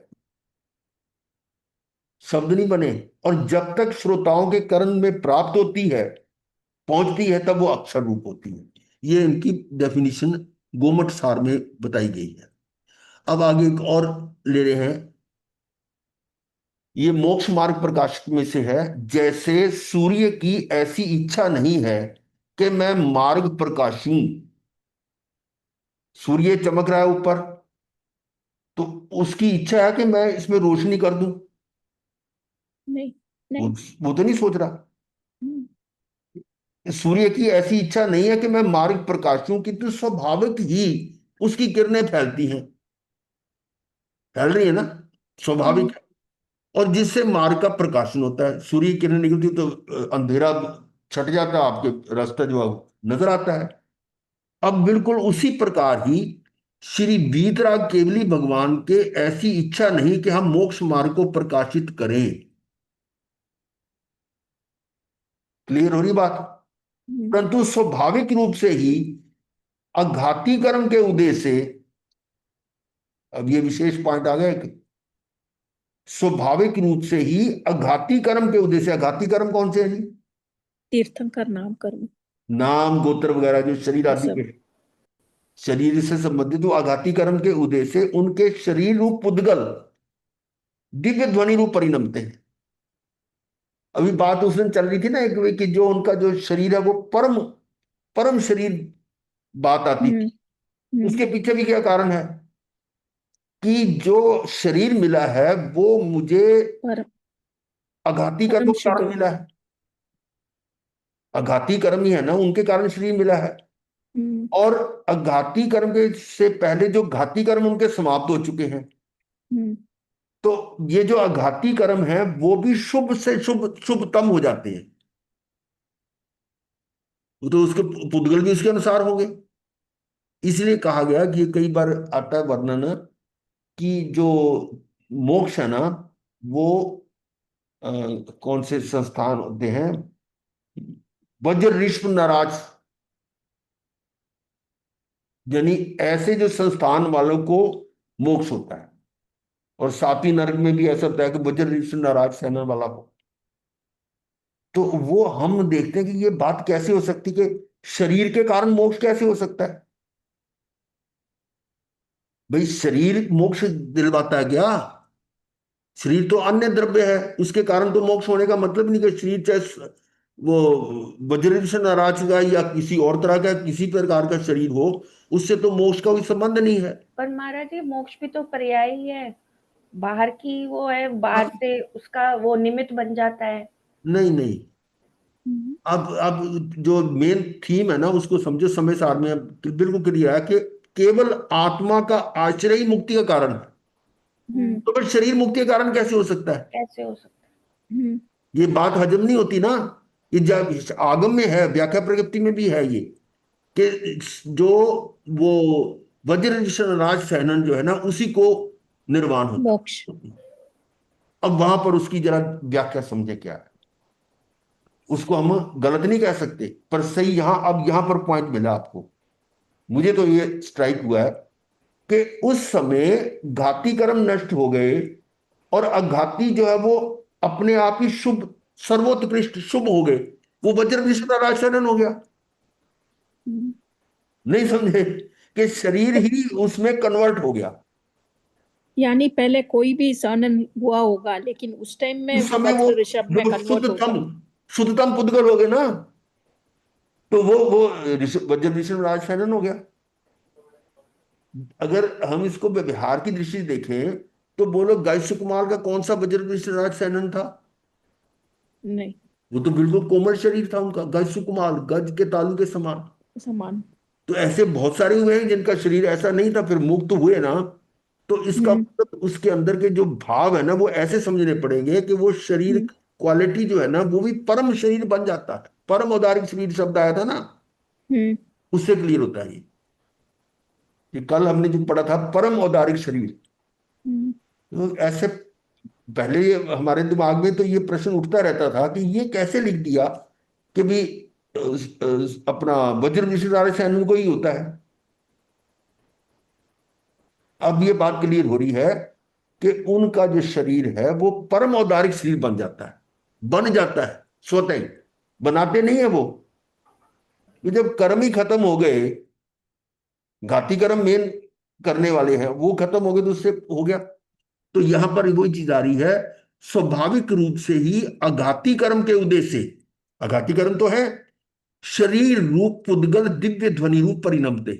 शब्द नहीं बने। और जब तक श्रोताओं के कर्ण में प्राप्त होती है, पहुंचती है, तब वो अक्षर रूप होती है। ये इनकी डेफिनेशन गोमट सार में बताई गई है। अब आगे एक और ले रहे हैं। ये मोक्ष मार्ग प्रकाशित में से है। जैसे सूर्य की ऐसी इच्छा नहीं है कि मैं मार्ग प्रकाशूं। सूर्य चमक रहा है ऊपर, तो उसकी इच्छा है कि मैं इसमें रोशनी कर दूं। नहीं, वो, नहीं। वो तो नहीं सोच रहा। हम्म, सूर्य की ऐसी इच्छा नहीं है कि मैं मार्ग प्रकाशूं, किंतु स्वाभाविक ही उसकी किरणें फैलती हैं, फैल रही है ना, स्वाभाविक हम्म, है। और जिससे मार्ग का प्रकाशन होता है। सूर्य की किरण निकलती है तो अंधेरा छट जाता है, आपके रास्ता जो है वो नजर आता है। अब बिल्कुल उसी प्रकार ही श्री वीतराग केवली भगवान के ऐसी इच्छा नहीं कि हम मोक्ष मार्ग को प्रकाशित करें। क्लियर हो रही बात? हम्म, परंतु स्वाभाविक रूप से ही अघाती कर्म के उदय से, अब ये विशेष पॉइंट आ गया कि स्वाभाविक रूप से ही अघाती कर्म के उदय से, अघाती कर्म कौन से हैं जी? तीर्थंकर नाम कर्म, नाम गोत्र वगैरह जो शरीर ये आदि सब। के, शरीर से संबंधित वो आघाती कर्म के उदय से उनके शरीर रूप पुद्गल दिव्य ध्वनि रूप परिणमते हैं। अभी बात उस दिन चल रही थी ना एक, कि जो उनका जो शरीर है वो परम परम शरीर, बात आती हम्म, थी। हम्म, उसके पीछे भी क्या कारण है? कि जो शरीर मिला है वो मुझे परम आघाती कर्म परम के शुद्ध। कारण मिला है। आघाती कर्म ही है ना, उनके कारण शरीर मिला है। हम्म, और अघाती कर्म के से पहले जो घाती कर्म उनके समाप्त हो चुके हैं। हम्म, तो ये जो आघाती कर्म है वो भी शुभ से शुभ शुभतम हो जाते हैं। वो तो उसके पुद्गल भी उसके अनुसार होंगे। इसलिए कहा गया कि ये कई बार आता है वर्णन, कि जो मोक्ष है ना, वो अ, कौन से संस्थान होते हैं? वज्र ऋषभ नाराज, यानी ऐसे जो संस्थान वालों को मोक्ष होता है। और सातवीं नरक में भी ऐसा होता है कि वज्र ऋषभ नाराज सेना वाला हो। तो वो हम देखते हैं कि ये बात कैसे हो सकती कि शरीर के कारण मोक्ष कैसे हो सकता है? भाई शरीर मोक्ष दिलवाता है क्या? शरीर तो अन्य द्रव्य है, उसके कारण तो मोक्ष होने का मतलब नहीं कि शरीर चाहे वो वज्र से नाराज का या किसी और तरह का किसी प्रकार का शरीर हो, उससे तो मोक्ष का कोई संबंध नहीं है। पर महाराज ये मोक्ष भी तो पर्याय ही है। बाहर की वो है, बाहर से उसका वो निमित्त बन जाता है। नहीं नहीं, हम्म, अब जो मेन थीम है ना उसको समझो, समय सार में अब बिल्कुल क्लियर है कि केवल आत्मा का आश्रय ही मुक्ति का कारण है। हम्म, तो फिर शरीर मुक्ति का कारण कैसे हो सकता है? कैसे हो सकता हम्म, ये बात हजम नहीं होती ना। ये जब आगम में है, व्याख्या प्रगति में भी है ये, कि जो वो वज्र राज सहनन जो है ना उसी को निर्वाण होता मोक्ष। है। अब वहां पर उसकी जरा व्याख्या समझे क्या है। उसको हम गलत नहीं कह सकते, पर सही यहां, अब यहां पर पॉइंट मिला आपको। मुझे तो ये स्ट्राइक हुआ है कि उस समय घाती कर्म नष्ट हो गए, और अघाती जो है वो अपने आप ही शुभ, सर्वोत्कृष्ट शुभ हो गए। वो वज्र विश्व राजशरण हो गया। हम्म, नहीं समझे कि शरीर तो ही उसमें कन्वर्ट हो गया। यानी पहले कोई भी सनन हुआ होगा, लेकिन उस टाइम में उस समय वो वज्र ऋषभ जो में वो कन्वर्ट हो शुद्धतम जाए। शुद्धतम पुद्गल हो गए ना, तो वो वज्र विष्णु राज सैनन हो गया। अगर हम इसको व्यवहार की दृष्टि से देखें तो बोलो गायत्री कुमार का कौन सा वज्र विष्णु राज सैनन था? नहीं। वो तो बिल्कुल कोमल शरीर था उनका, गायत्री कुमार गज के तालू के समान। समान। तो ऐसे बहुत सारे हुए हैं जिनका शरीर ऐसा नहीं था, फिर मुक्त हुए ना। तो इसका हम्म, मतलब उसके अंदर के जो भाव है ना वो ऐसे समझने पड़ेंगे कि वो शरीर हम्म, क्वालिटी जो है ना वो भी परम शरीर बन जाता है। परम औदारिक शरीर शब्द आया था ना, हम्म, उससे क्लियर होता है ये कल हमने जो पढ़ा था परम औदारिक शरीर। हम्म, तो ऐसे पहले ये हमारे दिमाग में तो ये प्रश्न उठता रहता था कि ये कैसे लिख दिया कि भी अपना वज्र विश्वनारायण सैन को ही होता है। अब ये बात क्लियर हो रही है कि उनका जो शरीर है वो परम औदारिक शरीर बन जाता है, बन जाता है स्वतः ही। बनाते नहीं है वो। कि जब कर्म ही खत्म हो गए, घाती कर्म मेन करने वाले हैं वो खत्म हो गए, तो उससे हो गया। तो यहां पर वही चीज आ रही है, स्वाभाविक रूप से ही अघाती कर्म के उदय से, अघाती कर्म तो है, शरीर रूप पुद्गल दिव्य ध्वनि रूप परिणमते,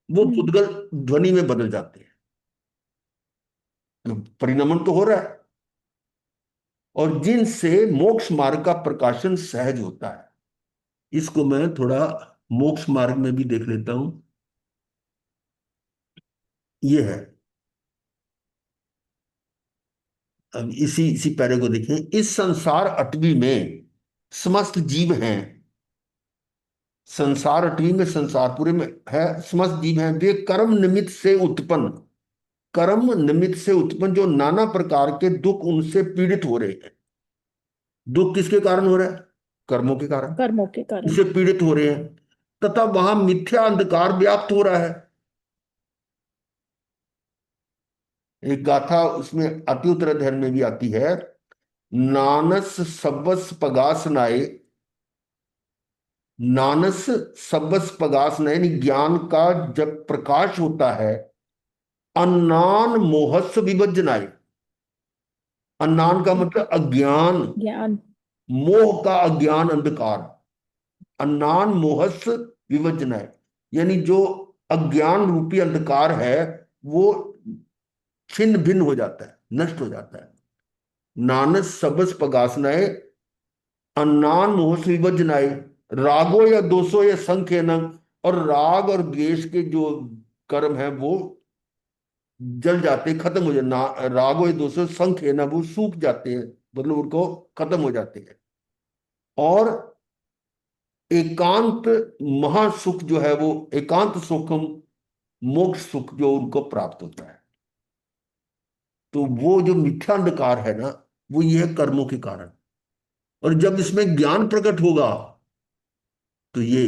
वो हम्म, पुद्गल ध्वनि में बदल जाते हैं। तो परिणमन तो हो रहा है, और जिनसे मोक्ष मार्ग का प्रकाशन सहज होता है। इसको मैं थोड़ा मोक्ष मार्ग में भी देख लेता हूं। ये है, अब इसी इसी पैरे को देखें। इस संसार अटवी में समस्त जीव हैं, संसार अटवी में, संसार पूरे में है, समस्त जीव हैं, वे कर्म निमित्त से उत्पन्न, कर्म निमित्त से उत्पन्न जो नाना प्रकार के दुख उनसे पीड़ित हो रहे हैं। दुख किसके कारण हो रहा है? कर्मों के कारण। कर्मों के कारण। इससे पीड़ित हो रहे हैं, तथा वहां मिथ्या अंधकार व्याप्त हो रहा है। एक गाथा उसमें अति उत्तर अध्याय में भी आती है, नानस सबस पगास नाय, नानस सबस पगास नाय, यानी ज्ञान का जब प्रकाश होता है, अन्नान मोहस्स विभज्जनाय। अन्नान का मतलब अज्ञान, ज्ञान। मोह का अज्ञान अंधकार, अन्नान मोहस्स विभज्जनाय, यानी जो अज्ञान रूपी अंधकार है वो छिन्न भिन्न हो जाता है, नष्ट हो जाता है। नानस सबस पगासनाए, अन्नान मोह से विभज्जनाए, रागो या दोषो या संख्य न, और राग और द्वेष के जो कर्म है वो जल जाते, खत्म हो जाते ना। रागो या दोषो संख्य न, वो सूख जाते हैं, मतलब उनको खत्म हो जाते हैं। और एकांत महासुख जो है वो एकांत सुखम, मोक्ष सुख जो उनको प्राप्त होता है। तो वो जो मिथ्या अंधकार है ना, वो ये है कर्मों के कारण। और जब इसमें ज्ञान प्रकट होगा तो ये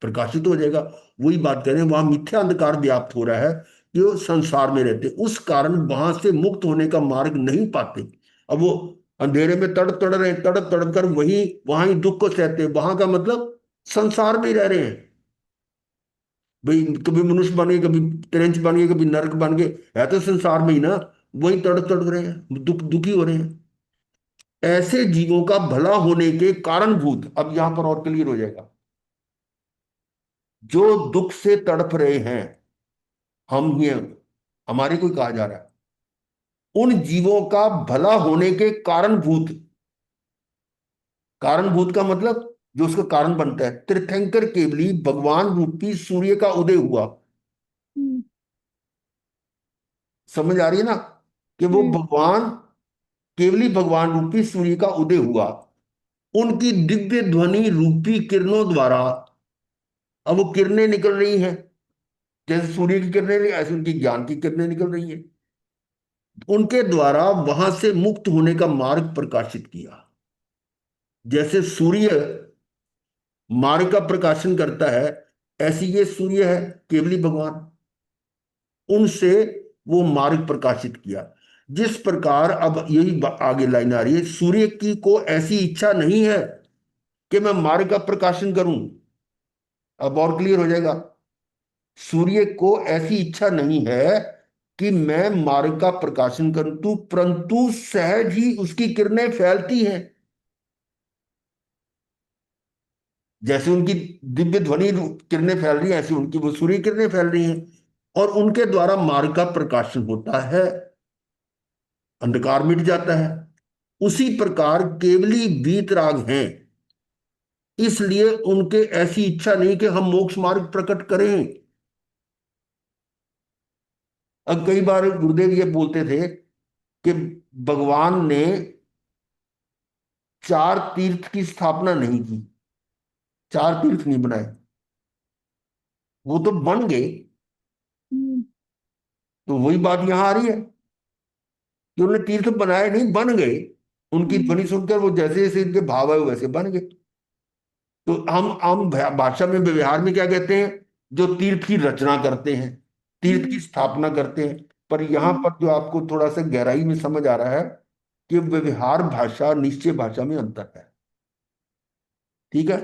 प्रकाशित हो जाएगा। वही बात कह रहे हैं, वहां मिथ्या अंधकार व्याप्त हो रहा है कि वो संसार में रहते, उस कारण वहां से मुक्त होने का मार्ग नहीं पाते। अब वो अंधेरे में तड़प तड़ रहे हैं, तड़प तड़प कर वही वहां ही दुख को सहते हैं। वहां का मतलब संसार में ही रह रहे हैं भाई, कभी मनुष्य बन गए, कभी त्रेंच बन गए, कभी नरक बन गए, है तो संसार में ही ना। वही तड़प तड़प रहे हैं, दुखी हो रहे हैं। ऐसे जीवों का भला होने के कारणभूत, अब यहां पर और क्लियर हो जाएगा, जो दुख से तड़प रहे हैं हम ही हैं, हमारे को ही कहा जा रहा है। उन जीवों का भला होने के कारणभूत, कारणभूत का मतलब जो उसका कारण बनता है, तीर्थंकर केवली भगवान रूपी सूर्य का उदय हुआ। हम्म, समझ आ रही है ना, कि वो हम्म, भगवान, केवली भगवान रूपी सूर्य का उदय हुआ, उनकी दिव्य ध्वनि रूपी किरणों द्वारा। अब वो किरणें निकल रही हैं, जैसे सूर्य की किरणें ऐसे उनकी ज्ञान की किरणें निकल रही हैं, उनके द्वारा वहां से मुक्त होने का मार्ग प्रकाशित किया। जैसे सूर्य मार्ग का प्रकाशन करता है, ऐसी ये सूर्य है, केवली भगवान, उनसे वो मार्ग प्रकाशित किया। जिस प्रकार, अब यही आगे लाइन आ रही है, सूर्य की को ऐसी इच्छा नहीं है कि मैं मार्ग का प्रकाशन करूं। अब और क्लियर हो जाएगा। सूर्य को ऐसी इच्छा नहीं है कि मैं मार्ग का प्रकाशन करूं, परंतु सहज ही उसकी किरणें फैलती हैं। जैसे उनकी दिव्य ध्वनि किरणें फैल रही हैं, ऐसी उनकी वो सूर्य किरणें फैल रही हैं, और उनके द्वारा मार्ग का प्रकाशन होता है, अंधकार मिट जाता है। उसी प्रकार केवली वीतराग हैं, इसलिए उनके ऐसी इच्छा नहीं कि हम मोक्ष मार्ग प्रकट करें। अब कई बार गुरुदेव ये बोलते थे कि भगवान ने चार तीर्थ की स्थापना नहीं की, चार तीर्थ नहीं बनाए, वो तो बन गए। हम्म, तो वही बात यहां आ रही है कि उन्होंने तीर्थ बनाए नहीं, बन गए। उनकी हम्म, ध्वनि सुनकर वो जैसे जैसे इनके भाव है वैसे बन गए। तो हम आम भाषा में, व्यवहार में क्या कहते हैं? जो तीर्थ की रचना करते हैं, तीर्थ की हम्म, स्थापना करते हैं। पर यहां हम्म, पर जो आपको थोड़ा सा गहराई में समझ आ रहा है कि व्यवहार भाषा और निश्चय भाषा में अंतर है। ठीक है।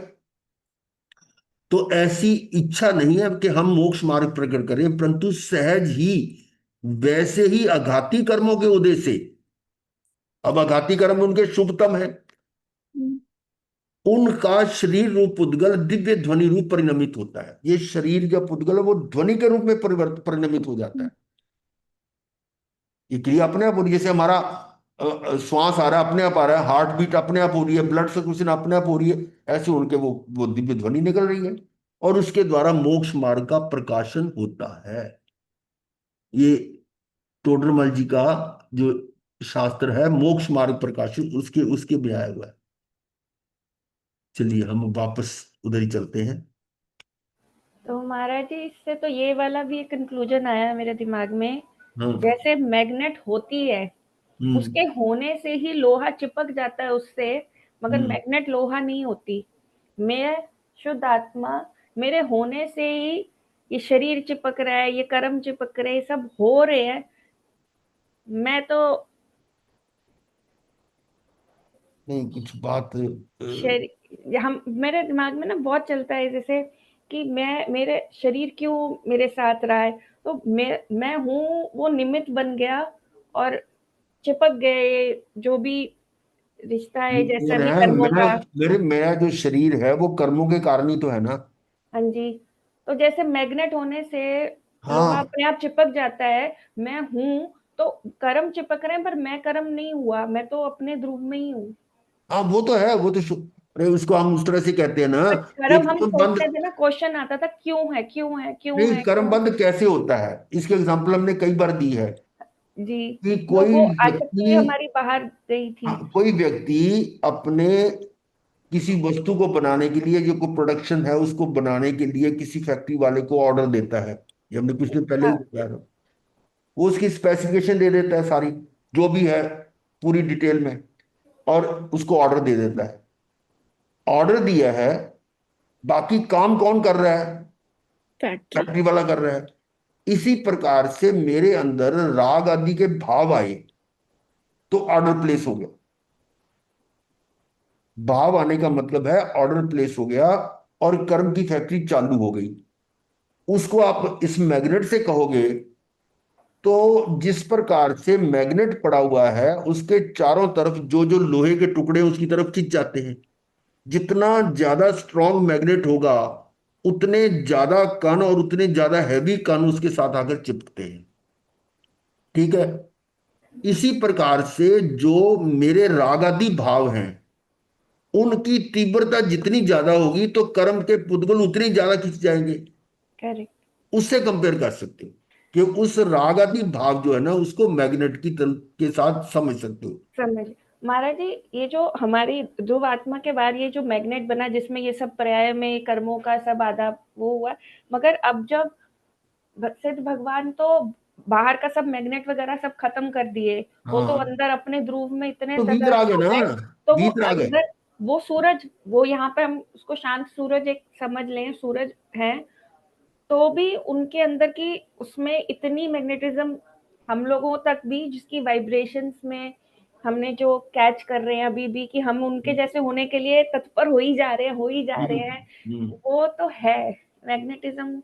तो ऐसी इच्छा नहीं है कि हम मोक्ष मार्ग प्रकट करें, परंतु सहज ही वैसे ही अघाती कर्मों के उदय से, अब अघाती कर्म उनके शुभतम है, हम्म, उनका शरीर रूप पुद्गल दिव्य ध्वनि रूप परिणमित होता है। ये शरीर जो पुद्गल है वो ध्वनि के रूप में परिणमित हो जाता हम्म, है। ये क्रिया अपने आप हो रही है, जैसे हमारा श्वास आ रहा है अपने आप आ रहा है, हार्ट बीट अपने आप हो रही है, ब्लड सर्कुलेशन अपने आप हो रही है, ऐसे उनके वो दिव्य ध्वनि निकल रही है, और उसके द्वारा मोक्ष मार्ग का प्रकाशन होता है। ये टोडरमल जी का जो शास्त्र है, मोक्ष मार्ग प्रकाशन, उसके उसके में आया हुआ है। चलिए हम वापस उधर ही चलते हैं। तो महाराज जी, इससे तो ये वाला भी एक कंक्लूजन आया मेरे दिमाग में। हाँ। जैसे मैग्नेट होती है, हम्म। उसके होने से ही लोहा चिपक जाता है उससे, मगर हम्म। मैग्नेट लोहा नहीं होती। मैं शुद्ध आत्मा, मेरे होने से ही ये शरीर चिपक रहा है, ये कर्म चिपक रहे हैं, ये सब हो रहे हैं। मैं तो नहीं, कुछ बात हम मेरे दिमाग में ना बहुत चलता है, जैसे कि मैं, मेरे शरीर क्यों मेरे साथ रहा है, तो मैं हूँ वो निमित्त बन गया और चिपक गए जो भी रिश्ता है, जैसे भी मेरा कर्मों मेरा का। मेरा जो शरीर है वो कर्मों के कारण ही तो है ना। हाँ जी, तो जैसे मैग्नेट होने से लोहा हाँ। अपने आप चिपक जाता है। मैं हूँ, तो कर्म चिपक रहे हैं, पर मैं कर्म नहीं हुआ, मैं तो अपने ध्रुव में ही हूँ। हाँ, वो तो है, वो तो अरे उसको हम उस तरह से कहते हैं ना पर कि कर्म हम कर्म बंद। सोचते थे ना, क्वेश्चन आता था क्यों है, क्यों है, क्यों नहीं, है, कर्म क्यों। बंद कैसे होता है, इसके एग्जाम्पल हमने कई बार दी है जी, कि तो कोई वो आसक्ति व्यक्ति, हमारी बाहर गई थी। हाँ, कोई व्यक्ति अपने किसी वस्तु को बनाने के लिए, जो कोई प्रोडक्शन है उसको बनाने के लिए किसी फैक्ट्री वाले को ऑर्डर देता है। ये हमने कुछ दिन पहले ही हाँ, बताया था। वो उसकी स्पेसिफिकेशन दे देता है सारी, जो भी है, पूरी डिटेल में, और उसको ऑर्डर दे देता है। ऑर्डर दिया है, बाकी काम कौन कर रहा है? फैक्ट्री। फैक्ट्री वाला कर रहा है। इसी प्रकार से मेरे अंदर राग आदि के भाव आए, तो ऑर्डर प्लेस हो गया। भाव आने का मतलब है ऑर्डर प्लेस हो गया, और कर्म की फैक्ट्री चालू हो गई। उसको आप इस मैग्नेट से कहोगे, तो जिस प्रकार से मैग्नेट पड़ा हुआ है उसके चारों तरफ जो जो लोहे के टुकड़े उसकी तरफ खिंच जाते हैं। जितना ज्यादा स्ट्रॉन्ग मैग्नेट होगा, उतने ज्यादा कण और उतने ज्यादा हैवी कण उसके साथ आकर चिपकते हैं। ठीक है। इसी प्रकार से जो मेरे रागादि भाव हैं, उनकी तीव्रता जितनी ज्यादा होगी तो कर्म के पुद्गल उतने ज्यादा खिंच जाएंगे। करेक्ट। उससे कंपेयर कर सकते हो कि उस रागादि भाव जो है ना, उसको मैग्नेट की तरह के साथ समझ सकते हो। समझ महाराज जी, ये जो हमारी ध्रुव आत्मा के बाद ये जो मैग्नेट बना, जिसमें ये सब पर्याय में कर्मों का सब आधा वो हुआ, मगर अब जब सिद्ध भगवान तो बाहर का सब मैग्नेट वगैरह सब खत्म कर दिए, वो तो हाँ, अंदर अपने ध्रुव में इतने तो तदर्थ वीतराग है हो ना, गए, तो वो वीतराग है। अंदर वो सूरज, वो यहाँ पे हम उसको शांत सूरज एक समझ लें, सूरज है, तो भी उनके अंदर की उसमें इतनी मैग्नेटिज्म हम लोगों तक भी, जिसकी वाइब्रेशंस में हमने जो कैच कर रहे हैं अभी भी, कि हम उनके जैसे होने के लिए तत्पर हो ही जा रहे हैं, हो ही जा रहे हैं, हम्म। वो तो है, मैग्नेटिज्म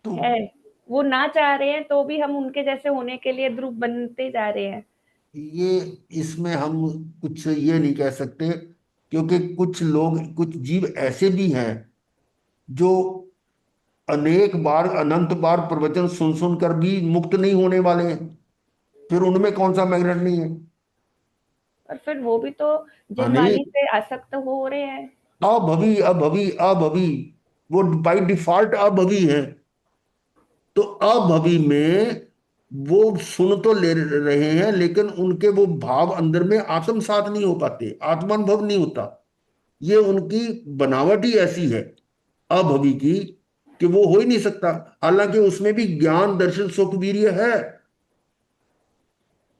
तो है, वो ना चाह रहे हैं तो भी हम उनके जैसे होने के लिए ध्रुव बनते जा रहे हैं। ये, इसमें हम कुछ ये नहीं कह सकते, क्योंकि कुछ लोग, कुछ जीव ऐसे भी हैं जो अनेक बार, अनंत बार प्रवचन सुन सुन कर भी मुक्त नहीं होने वाले हैं। फिर उनमें कौन सा मैग्नेट नहीं है? और फिर वो भी तो हाँ, नहीं, जिनवाणी से आसक्त हो रहे हैं। अभवी अभवी अभवी, वो बाय डिफॉल्ट अभवी है। तो अभवी में वो सुन तो ले रहे हैं, लेकिन उनके वो भाव अंदर में आत्मसात नहीं हो पाते, आत्मानुभव नहीं होता। ये उनकी बनावट ही ऐसी है अभवी की, कि वो हो ही नहीं सकता। हालांकि उसमें भी ज्ञान दर्शन सुख वीर्य है।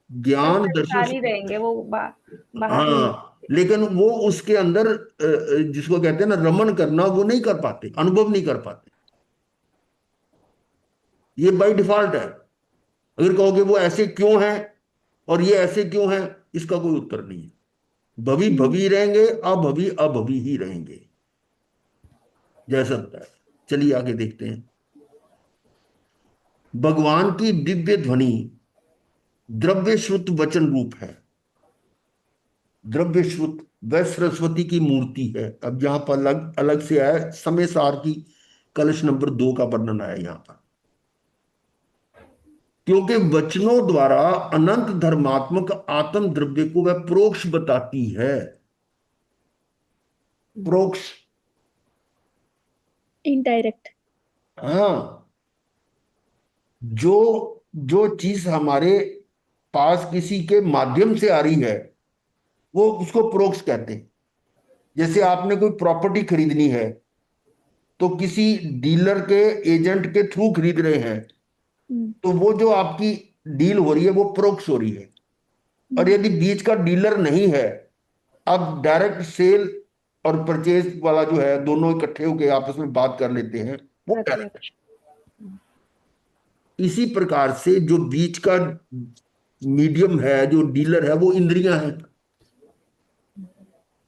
पर ज्ञान दर्शन संसारी सुख, रहेंगे वो, बाहर नहीं हाँ, निकलेंगे। लेकिन वो उसके अंदर जिसको कहते हैं ना रमन करना, वो नहीं कर पाते, अनुभव नहीं कर पाते। ये बाय डिफॉल्ट है। अगर कहोगे वो ऐसे क्यों है और ये ऐसे क्यों है, इसका कोई उत्तर नहीं है। भवी हम्म, भवी रहेंगे, अभवी अभवी ही रहेंगे, जैसा होता है। चलिए आगे देखते हैं। भगवान की दिव्य ध्वनि द्रव्य श्रुत वचन रूप है। द्रव्य श्रुत वह सरस्वती की मूर्ति है। अब यहां पर अलग अलग से आया, समय सार की कलश नंबर 2 का वर्णन आया यहां पर। क्योंकि वचनों द्वारा अनंत धर्मात्मक आत्म द्रव्य को वह प्रोक्ष बताती है। प्रोक्ष, इनडायरेक्ट। हाँ, जो जो चीज हमारे पास किसी के माध्यम से आ रही है, वो उसको प्रोक्ष कहते हैं। जैसे आपने कोई प्रॉपर्टी खरीदनी है, तो किसी डीलर के, एजेंट के थ्रू खरीद रहे हैं, हम्म, तो वो जो आपकी डील हो रही है वो प्रोक्ष हो रही है। और हम्म, यदि बीच का डीलर नहीं है, अब डायरेक्ट सेल और परचेज वाला जो है, दोनों इकट्ठे होकर आपस में बात कर लेते हैं, वो डायरेक्ट। प्रत्यक्ष। इसी प्रकार से जो बीच का मीडियम है, जो डीलर है, वो इंद्रियां हैं।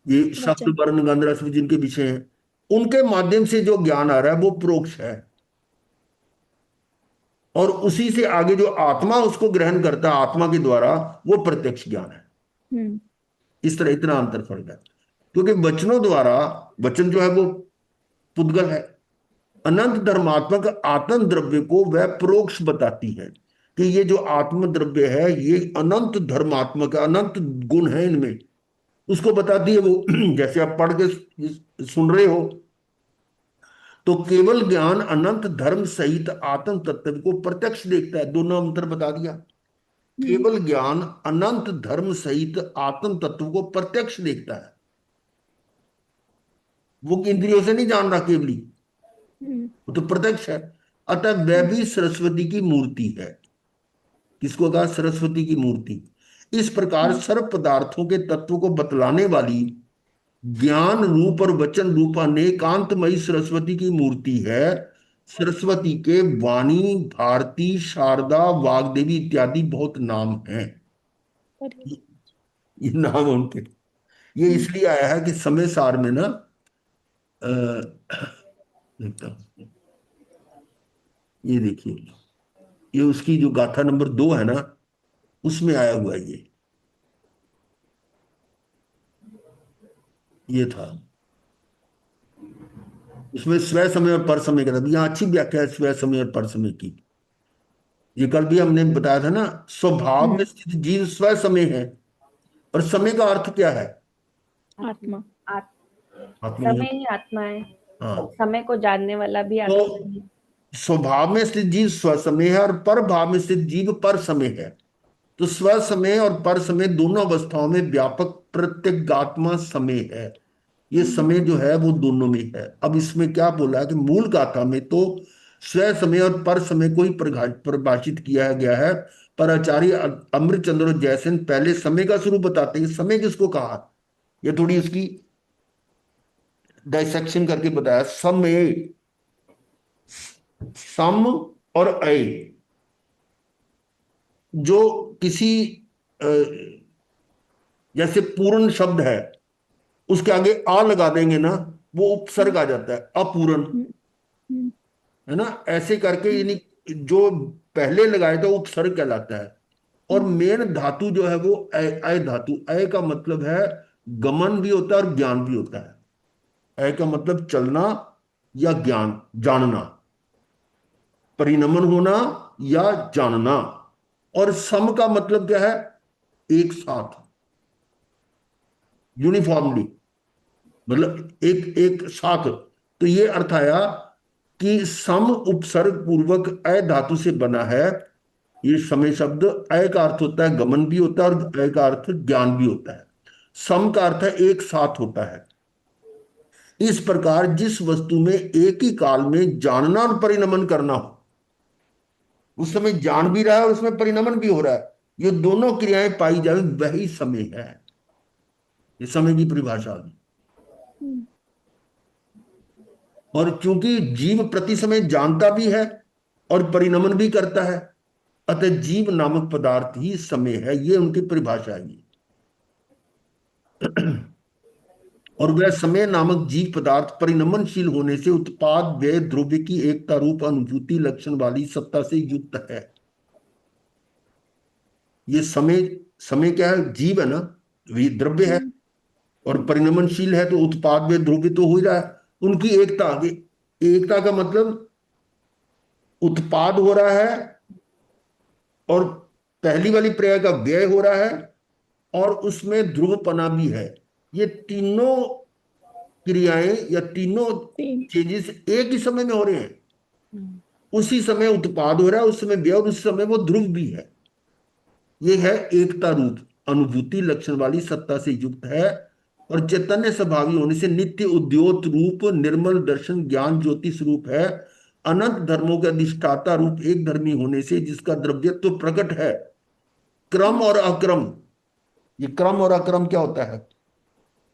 ये शब्द वचन। वर्ण गंध रस जिनके विषय हैं, उनके माध्यम से जो ज्ञान आ रहा है वो प्रोक्ष है। और उसी से आगे जो आत्मा उसको ग्रहण करता है आत्मा के द्वारा, वो प्रत्यक्ष ज्ञान है। हम्म, इस तरह इतना अंतर फर्क है। क्योंकि वचनों द्वारा, वचन जो है वो पुद्गल है, अनंत धर्मात्मक आत्म द्रव्य को वह प्रोक्ष बताती है कि ये जो आत्म द्रव्य है ये अनंत धर्मात्मक है, अनंत गुण है इनमें, उसको बताती है वो। जैसे आप पढ़ के सुन रहे हो, तो केवल ज्ञान अनंत धर्म सहित आत्म तत्व को प्रत्यक्ष देखता है। दोनों अंतर बता दिया। हम्म, केवल ज्ञान अनंत धर्म सहित आत्म तत्व को प्रत्यक्ष देखता है। वो इंद्रियों से नहीं जान रहा केवली, हम्म, वो तो प्रत्यक्ष है। अतः वह भी सरस्वती की मूर्ति है। किसको कहा? सरस्वती की मूर्ति। इस प्रकार हम्म, सर्व पदार्थों के तत्व को बतलाने वाली ज्ञान रूप और वचन रूप अनेकांतमयी सरस्वती की मूर्ति है। सरस्वती के वाणी, भारती, शारदा, वाग्देवी इत्यादि बहुत नाम हैं। अरे, ये नाम है उनके। ये हम्म, इसलिए आया है कि समय सार में ना, देखता हूं, ये देखिए, ये उसकी जो गाथा नंबर 2 है ना, उसमें आया हुआ है ये था। उसमें स्वय समय और पर समय का था। यहाँ अच्छी व्याख्या है स्वय समय और पर समय की। ये कल भी हमने बताया था ना, स्वभाव में स्थित जीव स्व समय है। और समय का अर्थ क्या है? आत्मा। आत्मा ही है। समय ही आत्मा है, हाँ, समय को जानने वाला भी तो आत्मा ही है। स्वभाव में स्थित जीव स्व समय है, और पर भाव में स्थित जीव पर समय है। तो स्व समय और पर समय दोनों अवस्थाओं में व्यापक प्रत्यगात्मा समय है। ये समय जो है वो दोनों में है। अब इसमें क्या बोला है कि मूल गाथा में तो स्व समय और पर समय को ही परिभाषित किया गया है। पर आचार्य अमृतचंद्र और जयसेन पहले समय का स्वरूप बताते हैं। समय किसको कहा, ये थोड़ी उसकी डाइसेक्शन करके बताया। समय, सम और अय, जो किसी अ, जैसे पूर्ण शब्द है, उसके आगे आ लगा देंगे ना, वो उपसर्ग आ जाता है, अपूर्ण। है ना, ऐसे करके यानी जो पहले लगाया था वो उपसर्ग कहलाता है। और मेन धातु जो है वो अय, अय धातु। अय का मतलब है गमन भी होता है और ज्ञान भी होता है। अय का मतलब चलना या ज्ञान, जानना, परिणमन होना या जानना। और सम का मतलब क्या है? एक साथ, यूनिफॉर्मली, मतलब एक एक साथ। तो ये अर्थ आया कि सम उपसर्ग पूर्वक अय धातु से बना है। ये समय शब्द, अय का अर्थ होता है गमन भी होता है और अय का अर्थ ज्ञान भी होता है। सम का अर्थ है एक साथ होता है। इस प्रकार जिस वस्तु में एक ही काल में जानना और परिणमन करना हो, उस समय जान भी रहा है और उसमें परिणमन भी हो रहा है, ये दोनों क्रियाएं पाई जाए, वही समय है। ये समय की परिभाषा होगी। और चूंकि जीव प्रति समय जानता भी है और परिणमन भी करता है, अतः जीव नामक पदार्थ ही समय है। ये उनकी परिभाषा है। और वह समय नामक जीव पदार्थ परिणमनशील होने से उत्पाद व्यय द्रव्य की एकता रूप अनुभूति लक्षण वाली सत्ता से युक्त है। ये समय, समय क्या है? जीव है ना, ये द्रव्य है और परिणमनशील है, तो उत्पाद व्यय द्रव्य तो हो ही रहा है। उनकी एकता, एकता का मतलब उत्पाद हो रहा है और पहली वाली प्रक्रिया का व्यय हो रहा है और उसमें ध्रुवपना भी है। ये तीनों क्रियाएं या तीनों चेंजेस एक ही समय में हो रहे हैं। उसी समय उत्पाद हो रहा है, उस समय व्यय, और उस समय वो ध्रुव भी है। ये है एकता रूप अनुभूति लक्षण वाली सत्ता से युक्त है। और चैतन्य स्वभावी होने से नित्य उद्योत रूप निर्मल दर्शन ज्ञान ज्योति स्वरूप है। अनंत धर्मों के अधिष्ठाता रूप एक धर्मी होने से जिसका द्रव्यत्व तो प्रकट है। क्रम और अक्रम, ये क्रम और अक्रम क्या होता है?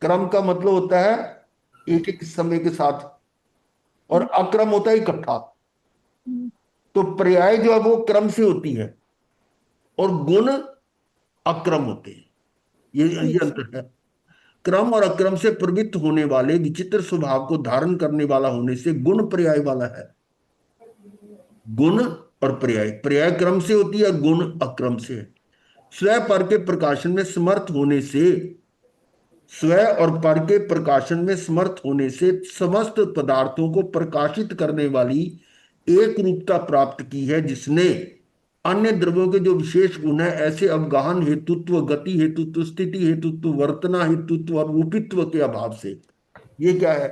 क्रम का मतलब होता है एक एक समय के साथ, और अक्रम होता है इकट्ठा। तो पर्याय जो है वो क्रम से होती है और गुण अक्रम होते हैं। ये अंतर है। क्रम और अक्रम से प्रवृत्त होने वाले विचित्र स्वभाव को धारण करने वाला होने से गुण पर्याय वाला है। गुण और पर्याय, पर्याय क्रम से होती है और गुण अक्रम से। स्व पर के प्रकाशन में समर्थ होने से, स्व और पर के प्रकाशन में समर्थ होने से समस्त पदार्थों को प्रकाशित करने वाली एक रूपता प्राप्त की है, जिसने अन्य द्रव्यों के जो विशेष गुण है, ऐसे अवगाहन हेतुत्व, गति हेतुत्व, स्थिति हेतुत्व, वर्तना हेतुत्व और रूपित्व के अभाव से। ये क्या है?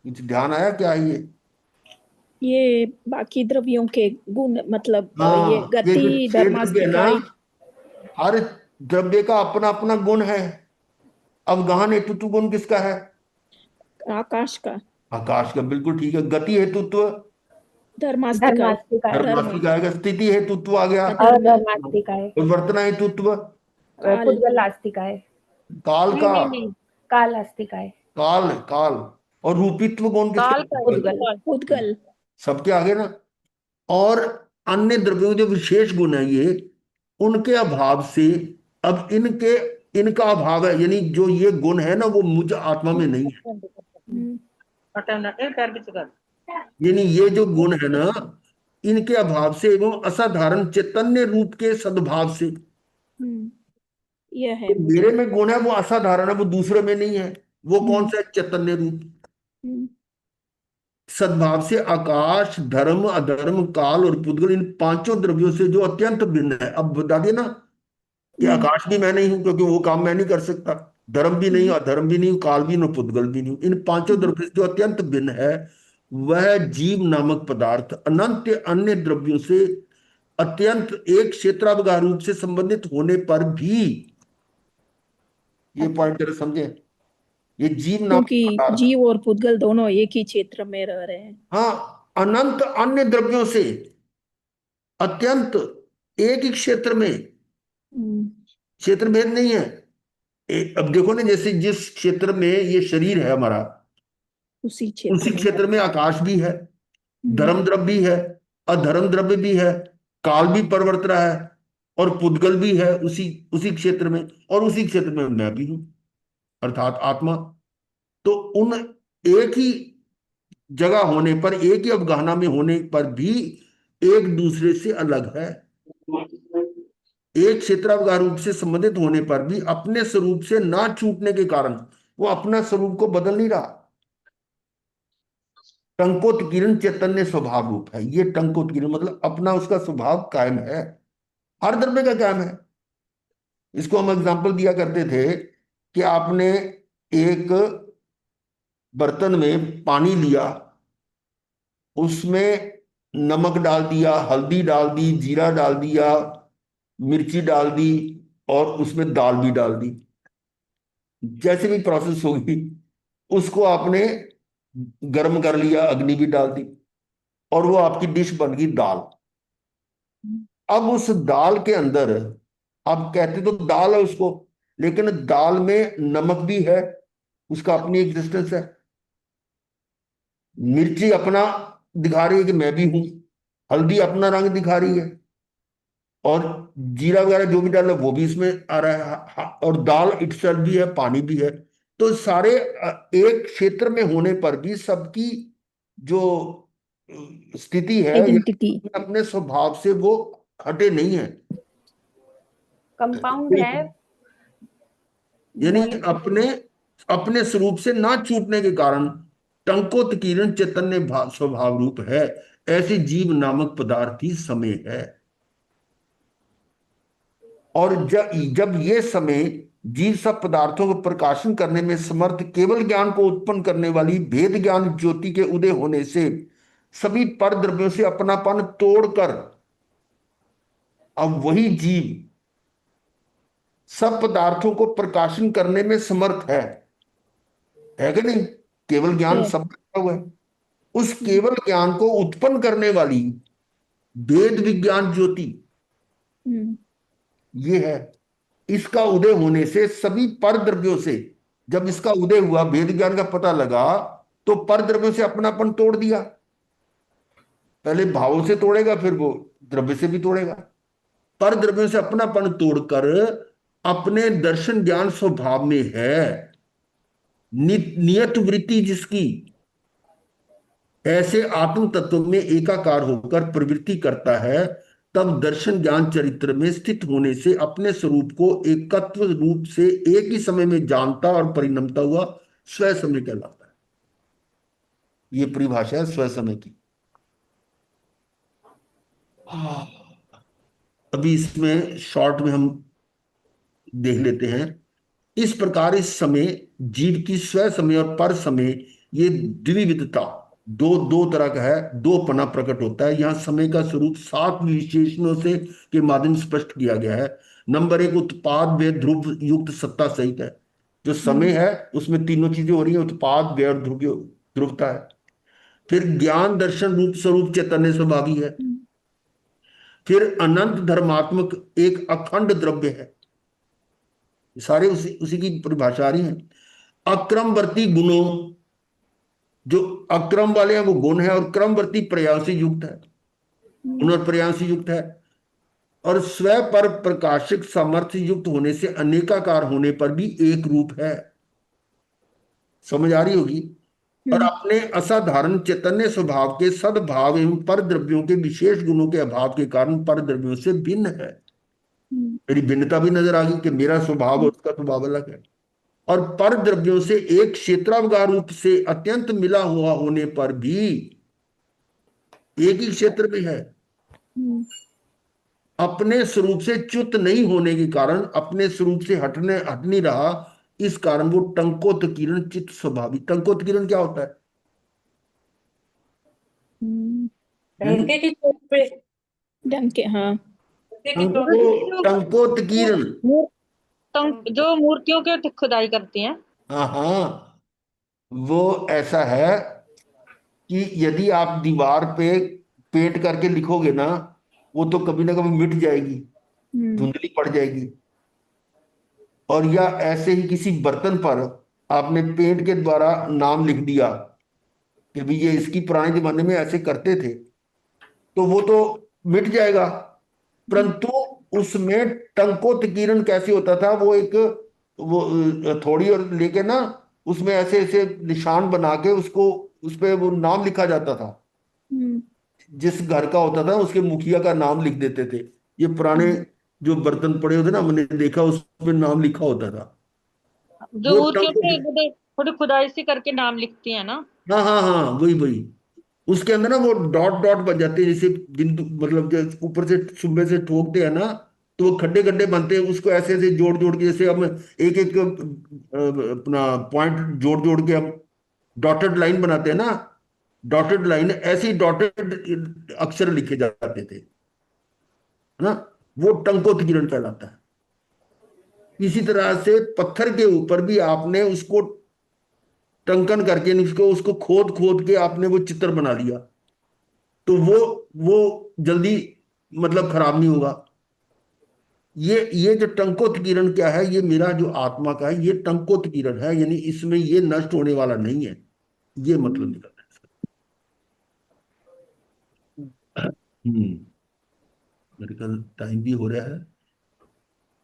कुछ ध्यान आया क्या है ये? ये बाकी द्रव्यों के गुण, मतलब ये हाँ, ये जो गति, छह द्रव्य है ना, धर्मास्तिकाई। हर द्रव्य का अपना अपना गुण है। अवगाहन हेतुत्व गुण किसका है? आकाश का। आकाश का, बिल्कुल ठीक है। गति हेतुत्व धर्मास्तिकाई। धर्मास्तिकाय, धर्म। धर्मास्तिक आएगा। स्थिति हेतुत्व आ गया। अधर्म। अधर्मास्तिकाय, परिवर्तना हेतुत्व काल। पुद्गलास्तिकाय। काल नहीं का, नहीं नहीं, कालास्तिकाय। काल काल। और रूपित्व गुण किसका? काल का उद्गल। उद्गल। सबके आगे ना। और अन्य द्रव्यों के जो विशेष गुण है ये, उनके अभाव से, अब इनके, इनका अभाव है, यानी जो ये गुण है ना वो मुझ आत्मा में नहीं है। यानी ये जो गुण है ना, इनके अभाव से एवं असाधारण चैतन्य रूप के सद्भाव से। यह तो है। मेरे में गुण है वो असाधारण है, वो दूसरे में नहीं है। वो कौन सा है? चैतन्य रूप। सद्भाव से आकाश, धर्म, अधर्म, काल और पुद्गल, इन पांचों द्रव्यों से जो अत्यंत भिन्न है। अब बता दिया ना कि हम्म, आकाश भी मैं नहीं हूं, क्योंकि वो काम मैं नहीं कर सकता। धर्म भी नहीं, हम्म, अधर्म भी नहीं, काल भी नहीं, पुद्गल भी नहीं। इन पांचों हम्म, द्रव्यों से जो अत्यंत भिन्न है, वह जीव नामक पदार्थ अनंत अन्य द्रव्यों से अत्यंत एक क्षेत्रावगाह रूप से संबंधित होने पर भी, ये अच्छा। पॉइंट जरा समझे, ये जीव नामक क्योंकि पदार्थ, जीव और पुद्गल दोनों एक ही क्षेत्र में रह रहे हैं। हाँ, अनंत अन्य द्रव्यों से अत्यंत एक ही क्षेत्र में, हम्म, क्षेत्र भेद नहीं है। अब देखो ना, जैसे जिस क्षेत्र में ये शरीर है हमारा, उसी उसी क्षेत्र में। क्षेत्र में आकाश भी है, हम्म, धर्म द्रव्य भी है, अधर्म द्रव्य भी है, काल भी परिवर्त रहा है, और पुद्गल भी है उसी उसी क्षेत्र में, और उसी क्षेत्र में मैं भी हूं, अर्थात आत्मा। तो उन एक ही जगह होने पर, एक ही अवगाहना में होने पर भी एक दूसरे से अलग है। एक क्षेत्रावगाह रूप से संबंधित होने पर भी अपने स्वरूप से ना छूटने के कारण वो अपना स्वरूप को बदल नहीं रहा। टंकोत्कीर्ण चैतन्य स्वभाव रूप है। ये टंकोत्कीर्ण मतलब अपना उसका स्वभाव कायम है, हर द्रव्य का कायम है। इसको हम एग्जांपल दिया करते थे कि आपने एक बर्तन में पानी लिया, उसमें नमक डाल दिया, हल्दी डाल दी, जीरा डाल दिया, मिर्ची डाल दी, और उसमें दाल भी डाल दी। जैसे भी प्रोसेस होगी, उसको आपने गर्म कर लिया, अग्नि भी डाल दी, और वो आपकी डिश बन गई दाल। अब उस दाल के अंदर, आप कहते तो दाल है उसको, लेकिन दाल में नमक भी है, उसका अपनी एग्जिस्टेंस है। मिर्ची अपना दिखा रही है कि मैं भी हूं, हल्दी अपना रंग दिखा रही है, और जीरा वगैरह जो भी डाला वो भी इसमें आ रहा है, और दाल इटसेल्फ भी है, पानी भी है। तो सारे एक क्षेत्र में होने पर भी सबकी जो स्थिति है, या आइडेंटिटी। अपने स्वभाव से वो हटे नहीं है। कंपाउंड है, यानी बोल अपने अपने स्वरूप से ना छूटने के कारण टंकोत्कीर्ण चैतन्य स्वभाव रूप है। ऐसे जीव नामक पदार्थ ही समय है। और जब जब ये समय जीव सब पदार्थों को प्रकाशन करने में समर्थ केवल ज्ञान को उत्पन्न करने वाली भेद ज्ञान ज्योति के उदय होने से सभी पर द्रव्यों से अपनापन तोड़कर, अब वही जीव सब पदार्थों को प्रकाशन करने में समर्थ है कि नहीं? केवल ज्ञान है। सब में हुआ है। उस केवल ज्ञान को उत्पन्न करने वाली वेद विज्ञान ज्योति, हम्म, ये है। इसका उदय होने से सभी पर द्रव्यों से, जब इसका उदय हुआ, वेद ज्ञान का पता लगा, तो पर द्रव्यों से अपनापन तोड़ दिया। पहले भावों से तोड़ेगा, फिर वो द्रव्य से भी तोड़ेगा। पर द्रव्यों से अपनापन तोड़कर अपने दर्शन ज्ञान स्वभाव में है, नियत वृत्ति जिसकी, ऐसे आत्म तत्व में एकाकार होकर प्रवृत्ति करता है, तब दर्शन ज्ञान चरित्र में स्थित होने से अपने स्वरूप को एकत्व रूप से एक ही समय में जानता और परिणमता हुआ स्व समय कहलाता है। ये परिभाषा है स्व समय की। अभी इसमें शॉर्ट में हम देख लेते हैं। इस प्रकार इस समय जीव की स्व समय और पर समय, ये द्विविधता, दो दो तरह का है, दो पना प्रकट होता है। यहाँ समय का स्वरूप 7 विशेषणों से के माध्यम से स्पष्ट किया गया है। नंबर 1, उत्पाद व्यय ध्रुव युक्त सत्ता सहित है। जो समय है उसमें तीनों चीजें हो रही हैं, उत्पाद व्यय और ध्रुवता है। फिर ज्ञान दर्शन रूप स्वरूप चैतन्य स्वभावी है। हम्म, फिर अनंत धर्मात्मक एक अखंड द्रव्य है। सारे उसी उसी की परिभाषा आ रही है। अक्रमवर्ती गुणों, जो अक्रम वाले हैं वो गुण है, और क्रमवर्ती प्रयास से युक्त है, गुण और प्रयास से युक्त है। और स्व पर प्रकाशिक सामर्थ्य युक्त होने से अनेकाकार होने पर भी एक रूप है। समझ आ रही होगी। और हम्म, अपने असाधारण चैतन्य स्वभाव के सद्भाव एवं पर द्रव्यों के विशेष गुणों के अभाव के कारण पर द्रव्यों से भिन्न है। हम्म, मेरी भिन्नता भी नजर आ गई कि मेरा स्वभाव और हम्म, उसका स्वभाव अलग है। और पर द्रव्यों से एक क्षेत्रावगाह रूप से अत्यंत मिला हुआ होने पर भी एक ही क्षेत्र में है, हम्म, अपने स्वरूप से च्युत नहीं होने के कारण, अपने स्वरूप से हट नहीं रहा, इस कारण वो टंकोत किरण चित्त स्वभावी। टंकोत किरण क्या होता है? हम्म, हम्म? डंके की चोट पे, ढंग के, हाँ। डंके की चोट पे टंकोत किरण। जो मूर्तियों की खुदाई करती हैं। हाँ हाँ, वो ऐसा है कि यदि आप दीवार पे पेंट करके लिखोगे ना, वो तो कभी ना कभी मिट जाएगी, हम्म, धुंधली पड़ जाएगी। और या ऐसे ही किसी बर्तन पर आपने पेंट के द्वारा नाम लिख दिया कि भी ये इसकी पुराने जमाने में ऐसे करते थे, तो वो तो मिट जाएगा। परंतु उसमें टंकोत्कीर्ण कैसे होता था, वो एक वो थोड़ी और लेके ना, उसमें ऐसे ऐसे निशान बना के उसको, उस पे वो नाम लिखा जाता था। हम्म, जिस घर का होता था उसके मुखिया का नाम लिख देते थे। ये पुराने जो बर्तन पड़े होते ना, मैंने देखा उस पे नाम लिखा होता था। जो वो मूर्तियों टंको, पे थोड़ी खुदाई सी करके नाम लिखती है ना। हाँ हाँ हाँ, वही वही। उसके अंदर ना वो डॉट डॉट बन जाते हैं, जैसे बिंदु, मतलब जो ऊपर से सुबह से ठोकते हैं ना, तो वो खड्डे खड्डे बनते हैं, उसको ऐसे ऐसे जोड़ जोड़ के, जैसे हम एक एक अपना पॉइंट जोड़ जोड़ के हम डॉटेड लाइन बनाते हैं ना, डॉटेड लाइन, ऐसे डॉटेड अक्षर लिखे जाते थे, है ना। वो टंकोत्कीर्ण कहलाता है। इसी तरह से पत्थर के ऊपर भी आपने उसको टंकन करके, उसको उसको खोद खोद के आपने वो चित्र बना लिया, तो वो जल्दी, मतलब खराब नहीं होगा। ये जो टंकोत्कीर्ण क्या है, ये मेरा जो आत्मा का है, ये टंकोत्कीर्ण है, यानी इसमें ये नष्ट होने वाला नहीं है, ये मतलब हम्म, निकलता है इसका। मेरे ख्याल टाइम भी हो रहा है,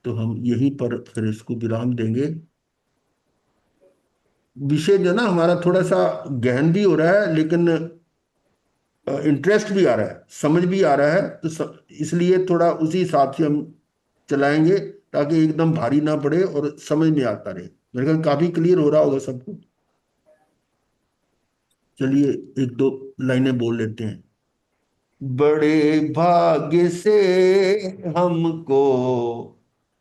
तो हम यहीं पर फिर इसको विराम देंगे। विषय जो ना हमारा थोड़ा सा गहन भी हो रहा है, लेकिन इंटरेस्ट भी आ रहा है, समझ भी आ रहा है, तो इसलिए थोड़ा उसी हिसाब से हम चलाएंगे, ताकि एकदम भारी ना पड़े और समझ में आता रहे। मेरे ख्याल काफी क्लियर हो रहा होगा सबको। चलिए एक दो लाइनें बोल लेते हैं। बड़े भाग्य से हमको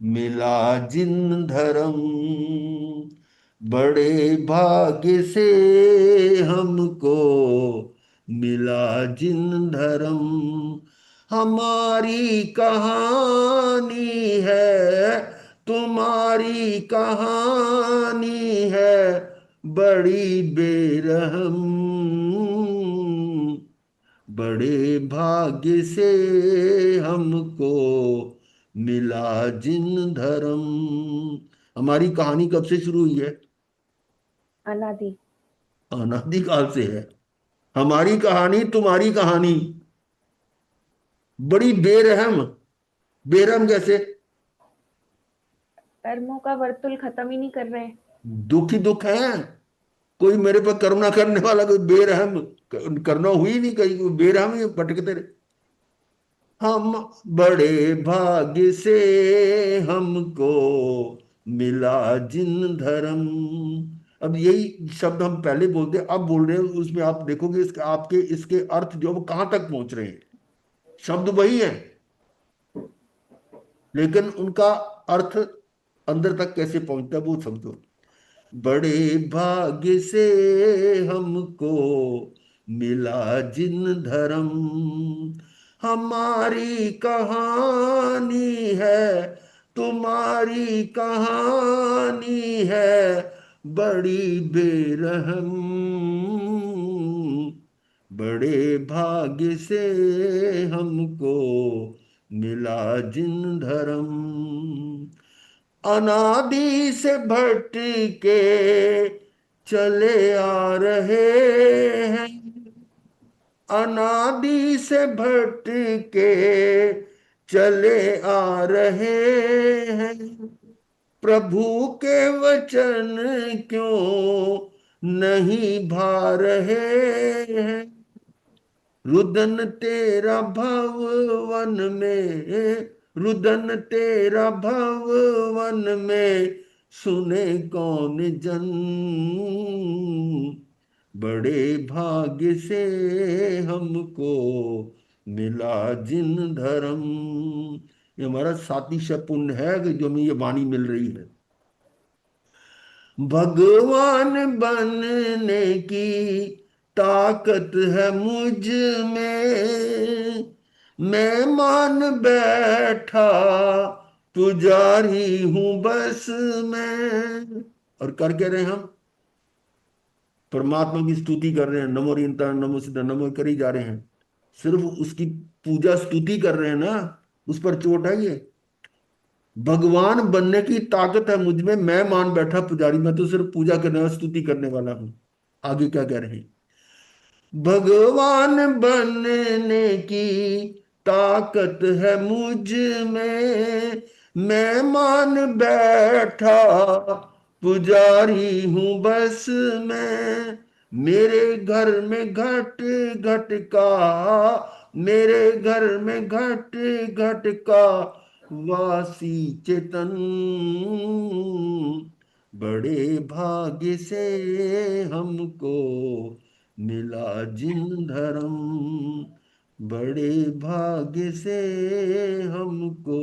मिला जिन धर्म, बड़े भाग्य से हमको मिला जिन धर्म, हमारी कहानी है, तुम्हारी कहानी है, बड़ी बेरहम, बड़े भाग्य से हमको मिला जिन धर्म। हमारी कहानी कब से शुरू हुई है? अनादि। अनादि काल से है। हमारी कहानी, तुम्हारी कहानी बड़ी बेरहम। बेरहम कैसे? कर्मों का वर्तुल खत्म ही नहीं कर रहे। दुख ही दुख है। कोई मेरे पर करुणा करने वाला, कोई बेरहम करना हुई नहीं, कहीं कोई बेरहम ही भटकते रहे। हम बड़े भाग्य से हमको मिला जिन धर्म। अब यही शब्द हम पहले बोलते, अब बोल रहे हैं, उसमें आप देखोगे इसके, आपके इसके अर्थ जो, वो कहां तक पहुंच रहे हैं। शब्द वही है, लेकिन उनका अर्थ अंदर तक कैसे पहुंचता है, वो समझो। बड़े भाग्य से हमको मिला जिन धर्म, हमारी कहानी है, तुम्हारी कहानी है, बड़ी बेरहम, बड़े भाग्य से हमको मिला जिन धर्म, अनादि से भटके चले आ रहे हैं, अनादि से भटके चले आ रहे हैं, प्रभु के वचन क्यों नहीं भा रहे हैं, रुदन तेरा भवन में, रुदन तेरा भवन में सुने कौन जन, बड़े भाग्य से हमको मिला जिन धर्म। ये हमारा सातिश पुण्य है कि जो हमें ये वाणी मिल रही है। भगवान बनने की ताकत है मुझ में, मैं मान बैठा पुजारी हूं बस मैं। और कर क्या रहे हैं हम? परमात्मा की स्तुति कर रहे हैं, नमो रियंता नमो सिद्ध नमो करी जा रहे हैं। सिर्फ उसकी पूजा स्तुति कर रहे हैं ना, उस पर चोट है ये। भगवान बनने की ताकत है मुझ में, मैं मान बैठा पुजारी, मैं तो सिर्फ पूजा करने वाला स्तुति करने वाला हूं। आगे क्या कह रहे हैं? भगवान बनने की ताकत है मुझ में, मैं मान बैठा पुजारी हूं बस मैं। मेरे घर में घट घट का, मेरे घर में घट घट का वासी चेतन, बड़े भाग्य से हमको मिला जिन धर्म, बड़े भाग्य से हमको